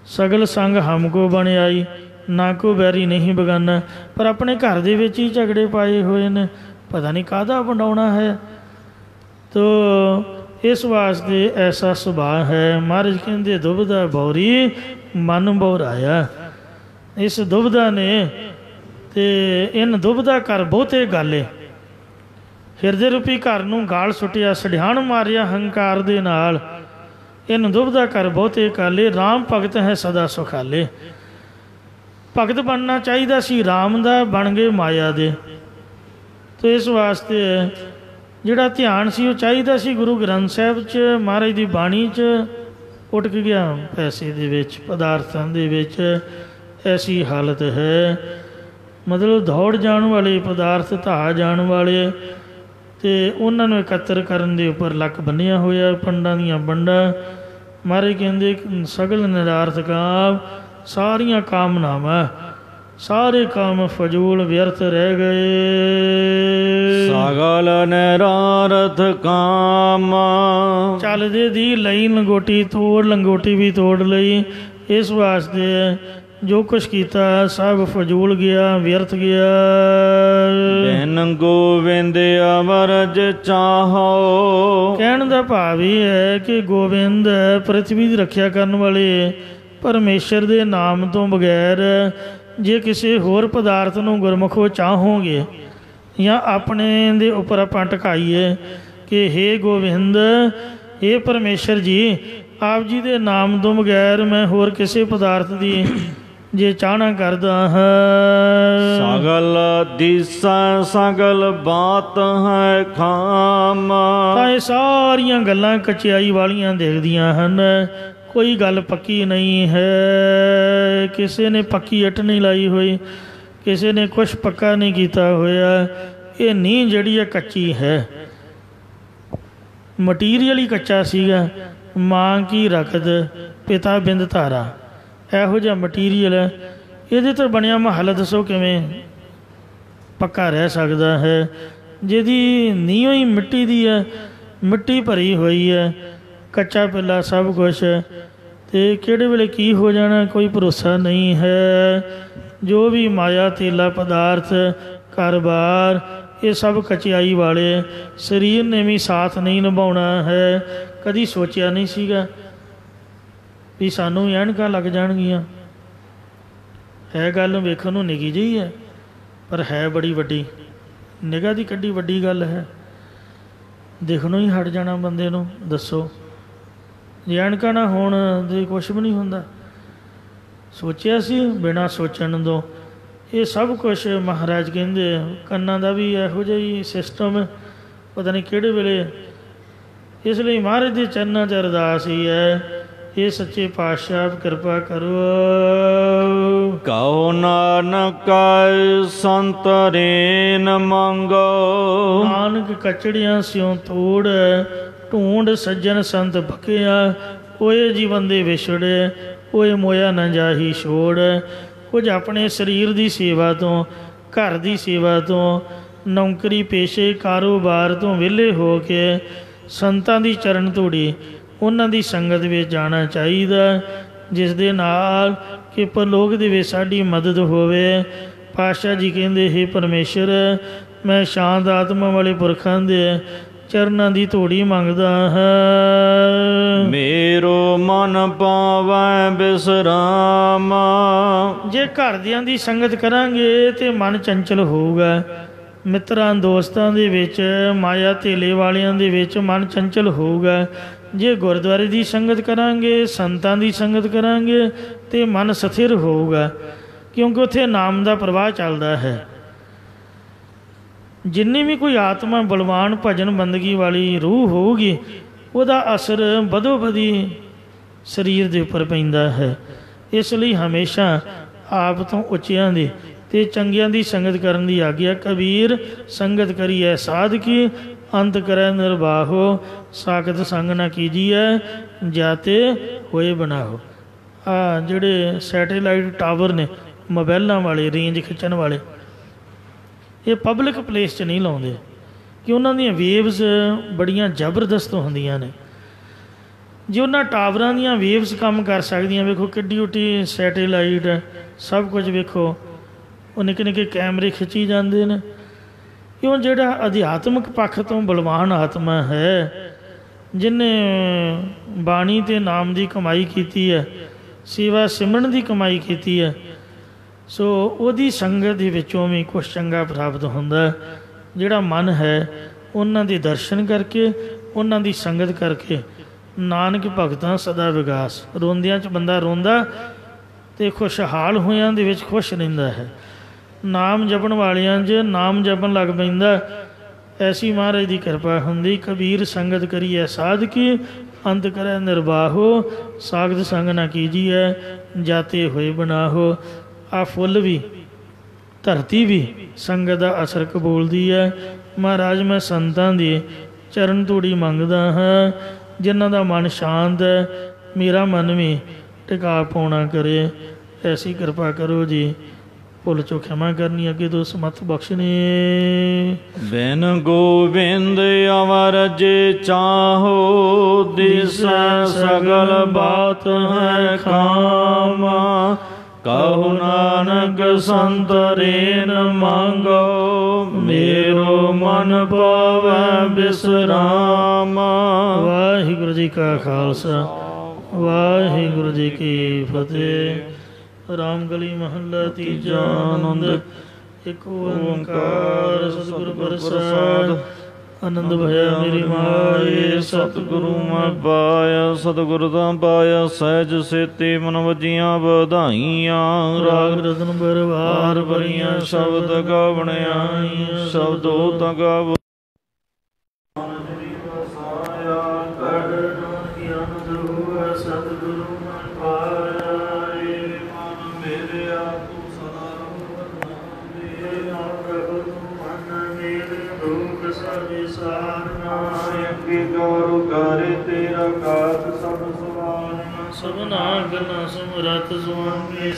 ਸਗਲ ਸੰਗ ਹਮ ਕੋ ਬਣਿਆਈ, ਨਾ ਕੋ ਵੈਰੀ ਨਹੀਂ ਬਗਾਨਾ। ਪਰ ਆਪਣੇ ਘਰ ਦੇ ਵਿੱਚ ਹੀ ਝਗੜੇ ਪਾਏ ਹੋਏ ਨੇ, ਪਤਾ ਨਹੀਂ ਕਾਹਦਾ ਵੰਡਾਉਣਾ ਹੈ। ਤੋ इस वास्ते ऐसा सुभाव है। महाराज कहते दुबदा बौरी मन बौराया। इस दुबदा ने ते इन दुबदा कर बहुते गाले। हिरदे रूपी घर नूं गाल सुटिया, सड़ियाण मारिया हंकार दे नाल। इन दुबदा कर बहुते गाले, राम भगत है सदा सुखाले। भगत बनना चाहिए सी राम दा, बन गए माया दे। तो इस वास्ते ਜਿਹੜਾ ਧਿਆਨ ਸੀ ਉਹ ਚਾਹੀਦਾ ਸੀ ਗੁਰੂ ਗ੍ਰੰਥ ਸਾਹਿਬ 'ਚ, ਮਹਾਰਾਜ ਦੀ ਬਾਣੀ 'ਚ ਉਟਕ ਗਿਆ ਪੈਸੇ ਦੇ ਵਿੱਚ, ਪਦਾਰਥਾਂ ਦੇ ਵਿੱਚ। ਐਸੀ ਹਾਲਤ ਹੈ, ਮਤਲਬ ਦੌੜ ਜਾਣ ਵਾਲੇ ਪਦਾਰਥ, ਢਾਹ ਜਾਣ ਵਾਲੇ, ਅਤੇ ਉਹਨਾਂ ਨੂੰ ਇਕੱਤਰ ਕਰਨ ਦੇ ਉੱਪਰ ਲੱਕ ਬੰਨ੍ਹਿਆ ਹੋਇਆ ਪੰਡਾਂ ਦੀਆਂ ਵੰਡਾਂ। ਮਹਾਰਾਜ ਕਹਿੰਦੇ ਸਗਲ ਨਿਰਾਰਥਕਾਂ, ਸਾਰੀਆਂ ਕਾਮਨਾਵਾਂ, ਸਾਰੇ ਕੰਮ ਫਜ਼ੂਲ ਵਿਅਰਥ ਰਹਿ ਗਏ। ਸਗਲ ਨਿਰਾਰਥ ਕਾਮ, ਚੱਲਦੇ ਦੀ ਲਈ ਲੰਗੋਟੀ ਤੋੜ, ਲੰਗੋਟੀ ਵੀ ਤੋੜ ਲਈ। ਇਸ ਵਾਸਤੇ ਜੋ ਕੁਛ ਕੀਤਾ ਸਭ ਫਜ਼ੂਲ ਗਿਆ, ਵਿਅਰਥ ਗਿਆ। ਬਿਨ ਗੋਬਿੰਦ ਅਵਰਜ ਚਾਹੋ, ਕਹਿਣ ਦਾ ਭਾਵ ਇਹ ਹੈ ਕਿ ਗੋਬਿੰਦ ਪ੍ਰਿਥਵੀ ਦੀ ਰੱਖਿਆ ਕਰਨ ਵਾਲੇ ਪਰਮੇਸ਼ਰ ਦੇ ਨਾਮ ਤੋਂ ਬਗੈਰ ਜੇ ਕਿਸੇ ਹੋਰ ਪਦਾਰਥ ਨੂੰ ਗੁਰਮੁਖੋ ਚਾਹੋਗੇ ਜਾਂ ਆਪਣੇ ਦੇ ਉੱਪਰ ਆਪਾਂ ਟਕਾਈਏ ਕਿ ਹੇ ਗੋਬਿੰਦ, ਹੇ ਪਰਮੇਸ਼ਰ ਜੀ, ਆਪ ਜੀ ਦੇ ਨਾਮ ਤੋਂ ਬਗੈਰ ਮੈਂ ਹੋਰ ਕਿਸੇ ਪਦਾਰਥ ਦੀ ਜੇ ਚਾਹਨਾ ਕਰਦਾ ਹਾਂ। ਸਗਲ ਦਿਸਾ ਸਗਲ ਬਾਤ ਹੈ ਖਾਮ, ਤਾਂ ਇਹ ਸਾਰੀਆਂ ਗੱਲਾਂ ਕਚਿਆਈ ਵਾਲੀਆਂ ਦਿਖਦੀਆਂ ਹਨ। ਕੋਈ ਗੱਲ ਪੱਕੀ ਨਹੀਂ ਹੈ, ਕਿਸੇ ਨੇ ਪੱਕੀ ਇੱਟ ਨਹੀਂ ਲਾਈ ਹੋਈ, ਕਿਸੇ ਨੇ ਕੁਛ ਪੱਕਾ ਨਹੀਂ ਕੀਤਾ ਹੋਇਆ। ਇਹ ਨੀਂਹ ਜਿਹੜੀ ਹੈ ਕੱਚੀ ਹੈ, ਮਟੀਰੀਅਲ ਹੀ ਕੱਚਾ ਸੀਗਾ। ਮਾਂ ਕੀ ਰਕਤ ਪਿਤਾ ਬਿੰਦ ਧਾਰਾ, ਇਹੋ ਜਿਹਾ ਮਟੀਰੀਅਲ ਹੈ। ਇਹਦੇ ਤੋਂ ਬਣਿਆ ਮਹੱਲ ਦੱਸੋ ਕਿਵੇਂ ਪੱਕਾ ਰਹਿ ਸਕਦਾ ਹੈ? ਜਿਹਦੀ ਨੀਂਹ ਹੀ ਮਿੱਟੀ ਦੀ ਹੈ, ਮਿੱਟੀ ਭਰੀ ਹੋਈ ਹੈ, ਕੱਚਾ ਪਿੱਲਾ ਸਭ ਕੁਛ, ਅਤੇ ਕਿਹੜੇ ਵੇਲੇ ਕੀ ਹੋ ਜਾਣਾ ਕੋਈ ਭਰੋਸਾ ਨਹੀਂ ਹੈ। ਜੋ ਵੀ ਮਾਇਆ ਤੇਲਾ ਪਦਾਰਥ ਕਾਰੋਬਾਰ ਇਹ ਸਭ ਕਚਿਆਈ ਵਾਲੇ। ਸਰੀਰ ਨੇ ਵੀ ਸਾਥ ਨਹੀਂ ਨਿਭਾਉਣਾ ਹੈ। ਕਦੀ ਸੋਚਿਆ ਨਹੀਂ ਸੀਗਾ ਵੀ ਸਾਨੂੰ ਐਨਕਾਂ ਲੱਗ ਜਾਣਗੀਆਂ। ਹੈ ਗੱਲ ਵੇਖਣ ਨੂੰ ਨਿੱਕੀ ਜਿਹੀ ਹੈ, ਪਰ ਹੈ ਬੜੀ ਵੱਡੀ। ਨਿਗਾਹ ਦੀ ਕੱਢੀ ਵੱਡੀ ਗੱਲ ਹੈ। ਦਿਖਣੋਂ ਹੀ ਹਟ ਜਾਣਾ ਬੰਦੇ ਨੂੰ। ਦੱਸੋ, ਜੇ ਐਨਕਾਂ ਨਾ ਹੋਣ ਦੇ ਕੁਛ ਵੀ ਨਹੀਂ ਹੁੰਦਾ। ਸੋਚਿਆ ਸੀ ਬਿਨਾਂ ਸੋਚਣ ਤੋਂ। ਇਹ ਸਭ ਕੁਛ ਮਹਾਰਾਜ ਕਹਿੰਦੇ ਕੰਨਾਂ ਦਾ ਵੀ ਇਹੋ ਜਿਹਾ ਹੀ ਸਿਸਟਮ, ਪਤਾ ਨਹੀਂ ਕਿਹੜੇ ਵੇਲੇ। ਇਸ ਲਈ ਮਹਾਰਾਜ ਦੇ ਚਰਨਾਂ 'ਚ ਅਰਦਾਸ ਹੀ ਹੈ, ਇਹ ਸੱਚੇ ਪਾਤਸ਼ਾਹ ਕਿਰਪਾ ਕਰੋ। ਕਹੋ ਨਾਨਕ ਸੰਤ ਰੇਨ ਮੰਗੋ, ਨਾਨਕ ਕਚੜਿਆਂ ਸਿਉ ਤੋੜ, ਢੂੰਡ ਸੱਜਣ ਸੰਤ ਬਕਿਆ। ਕੋਏ ਜੀਵਨ ਦੇ ਵਿਛੜੇ, ਕੋਏ ਮੋਇਆ ਨਾ ਜਾਹੀ ਛੋੜ। ਕੁਝ ਆਪਣੇ ਸਰੀਰ ਦੀ ਸੇਵਾ ਤੋਂ, ਘਰ ਦੀ ਸੇਵਾ ਤੋਂ, ਨੌਕਰੀ ਪੇਸ਼ੇ ਕਾਰੋਬਾਰ ਤੋਂ ਵਿਹਲੇ ਹੋ ਕੇ ਸੰਤਾਂ ਦੀ ਚਰਨ ਧੂੜੀ, ਉਹਨਾਂ ਦੀ ਸੰਗਤ ਵਿੱਚ ਜਾਣਾ ਚਾਹੀਦਾ, ਜਿਸ ਦੇ ਨਾਲ ਕਿ ਪਰਲੋਕ ਦੇ ਵਿੱਚ ਸਾਡੀ ਮਦਦ ਹੋਵੇ। ਪਾਤਸ਼ਾਹ ਜੀ ਕਹਿੰਦੇ ਹੇ ਪਰਮੇਸ਼ਰ, ਮੈਂ ਸ਼ਾਂਤ ਆਤਮਾ ਵਾਲੇ ਪੁਰਖਾਂ ਦੇ ਚਰਨਾਂ ਦੀ ਧੂੜੀ ਮੰਗਦਾ ਹਾਂ। ਮੇਰੋ ਮਨ ਪਾਵੈ ਬਿਸਰਾਮ, ਜੇ ਘਰਦਿਆਂ ਦੀ ਸੰਗਤ ਕਰਾਂਗੇ ਤੇ ਮਨ ਚੰਚਲ ਹੋਊਗਾ। ਮਿੱਤਰਾਂ ਦੋਸਤਾਂ ਦੇ ਵਿੱਚ, ਮਾਇਆ ਧੇਲੇ ਵਾਲਿਆਂ ਦੇ ਵਿੱਚ ਮਨ ਚੰਚਲ ਹੋਊਗਾ। ਜੇ ਗੁਰਦੁਆਰੇ ਦੀ ਸੰਗਤ ਕਰਾਂਗੇ, ਸੰਤਾਂ ਦੀ ਸੰਗਤ ਕਰਾਂਗੇ ਤੇ ਮਨ ਸਥਿਰ ਹੋਊਗਾ, ਕਿਉਂਕਿ ਉੱਥੇ ਨਾਮ ਦਾ ਪ੍ਰਵਾਹ ਚੱਲਦਾ ਹੈ। ਜਿੰਨੀ ਵੀ ਕੋਈ ਆਤਮਾ ਬਲਵਾਨ ਭਜਨ ਬੰਦਗੀ ਵਾਲੀ ਰੂਹ ਹੋਊਗੀ, ਉਹਦਾ ਅਸਰ ਬਦੋ ਬਦੀ ਸਰੀਰ ਦੇ ਉੱਪਰ ਪੈਂਦਾ ਹੈ। ਇਸ ਲਈ ਹਮੇਸ਼ਾ ਆਪ ਤੋਂ ਉੱਚਿਆਂ ਦੀ ਅਤੇ ਚੰਗਿਆਂ ਦੀ ਸੰਗਤ ਕਰਨ ਦੀ ਆਗਿਆ। ਕਬੀਰ ਸੰਗਤ ਕਰੀਐ ਸਾਧਕੀ, ਅੰਤ ਕਰੈ ਨਿਰਬਾਹੋ। ਸਾਖਤ ਸੰਗ ਨਾ ਕੀਜੀਐ, ਜਾਤੇ ਹੋਏ ਬਣਾਓ। ਆ ਜਿਹੜੇ ਸੈਟੇਲਾਈਟ ਟਾਵਰ ਨੇ ਮੋਬਾਇਲਾਂ ਵਾਲੇ, ਰੇਂਜ ਖਿੱਚਣ ਵਾਲੇ, ਇਹ ਪਬਲਿਕ ਪਲੇਸ 'ਚ ਨਹੀਂ ਲਾਉਂਦੇ ਕਿ ਉਹਨਾਂ ਦੀਆਂ ਵੇਵਜ਼ ਬੜੀਆਂ ਜ਼ਬਰਦਸਤ ਹੁੰਦੀਆਂ ਨੇ। ਜੇ ਉਹਨਾਂ ਟਾਵਰਾਂ ਦੀਆਂ ਵੇਵਜ਼ ਕੰਮ ਕਰ ਸਕਦੀਆਂ, ਵੇਖੋ ਕਿੱਡੀ ਉੱਡੀ ਸੈਟੇਲਾਈਟ ਸਭ ਕੁਝ, ਵੇਖੋ ਉਹ ਨਿੱਕੇ ਨਿੱਕੇ ਕੈਮਰੇ ਖਿੱਚੀ ਜਾਂਦੇ ਨੇ। ਕਿਉਂ? ਜਿਹੜਾ ਅਧਿਆਤਮਿਕ ਪੱਖ ਤੋਂ ਬਲਵਾਨ ਆਤਮਾ ਹੈ, ਜਿਹਨੇ ਬਾਣੀ ਤੇ ਨਾਮ ਦੀ ਕਮਾਈ ਕੀਤੀ ਹੈ, ਸੇਵਾ ਸਿਮਰਨ ਦੀ ਕਮਾਈ ਕੀਤੀ ਹੈ, ਸੋ ਉਹਦੀ ਸੰਗਤ ਦੇ ਵਿੱਚੋਂ ਵੀ ਕੁਛ ਚੰਗਾ ਪ੍ਰਾਪਤ ਹੁੰਦਾ। ਜਿਹੜਾ ਮਨ ਹੈ ਉਹਨਾਂ ਦੇ ਦਰਸ਼ਨ ਕਰਕੇ, ਉਹਨਾਂ ਦੀ ਸੰਗਤ ਕਰਕੇ ਨਾਨਕ ਭਗਤਾਂ ਸਦਾ ਵਿਗਾਸ। ਰੋਂਦਿਆਂ 'ਚ ਬੰਦਾ ਰੋਂਦਾ ਅਤੇ ਖੁਸ਼ਹਾਲ ਹੋਇਆਂ ਦੇ ਵਿੱਚ ਖੁਸ਼ ਰਹਿੰਦਾ ਹੈ। ਨਾਮ ਜਪਣ ਵਾਲਿਆਂ 'ਚ ਨਾਮ ਜਪਣ ਲੱਗ ਪੈਂਦਾ। ਐਸੀ ਮਹਾਰਾਜ ਦੀ ਕਿਰਪਾ ਹੁੰਦੀ। ਕਬੀਰ ਸੰਗਤ ਕਰੀਐ ਸਾਧਕੀ, ਅੰਤ ਕਰੈ ਨਿਰਵਾਹੋ, ਸਾਗਤ ਸੰਗ ਨਾ ਕੀਜੀਐ, ਜਾਤੇ ਹੋਏ ਬਣਾਹੋ। ਆਹ ਫੁੱਲ ਵੀ, ਧਰਤੀ ਵੀ ਸੰਗਤ ਦਾ ਅਸਰ ਕਬੂਲਦੀ ਹੈ। ਮਹਾਰਾਜ ਮੈਂ ਸੰਤਾਂ ਦੀ ਚਰਨ ਧੂੜੀ ਮੰਗਦਾ ਹਾਂ, ਜਿਨ੍ਹਾਂ ਦਾ ਮਨ ਸ਼ਾਂਤ ਹੈ, ਮੇਰਾ ਮਨ ਵੀ ਟਿਕਾ ਪਾਉਣਾ ਕਰੇ। ਐਸੀ ਕਿਰਪਾ ਕਰੋ ਜੀ। ਭੁੱਲ ਚੋਂ ਖਿਮਾ ਕਰਨੀ, ਅੱਗੇ ਤੋਂ ਸਮੱਥ ਬਖਸ਼ਣੇ। ਬਿਨ ਗੋਬਿੰਦ ਅਵਰ ਜੇ ਚਾਹੋ, ਦਿਸੈ ਸਗਲ ਬਾਤ ਹੈ ਕਾਮਾ। ਕਹੋ ਨਾਨਕ ਸੰਤ ਰੇਨ ਮੰਗੋ, ਮੇਰੋ ਮਨ ਪਾਵੈ ਬਿਸਰਾਮ। ਵਾਹਿਗੁਰੂ ਜੀ ਕਾ ਖਾਲਸਾ, ਵਾਹਿਗੁਰੂ ਜੀ ਕੀ ਫਤਿਹ। ਰਾਮਗਲੀ ਮਹੱਲਾ ਤੀਜਾ। ਆਨੰਦ ਇੱਕ ਓੰਕਾਰ ਸਤਿਗੁਰ ਪ੍ਰਸਾਦ। ਆਨੰਦ ਭਇਆ ਮੇਰੀ ਮਾਏ, ਸਤਿਗੁਰੂ ਮੈਂ ਪਾਇਆ, ਸਤਿਗੁਰ ਦਾ ਪਾਇਆ। ਸਹਿਜ ਸੇਤੀ ਮਨ ਵਜੀਆਂ ਵਧਾਈਆਂ। ਰਾਗ ਰਤਨ ਪਰਵਾਰ ਭਰੀਆਂ ਸ਼ਬਦ ਗਾਵਣਿਆ, ਸ਼ਬਦੋ ਤਾਂ ਗਾਵ। ਸਭਨਾ ਗਨਾ ਸਮਰੱਥ ਸੁਆਮੀ।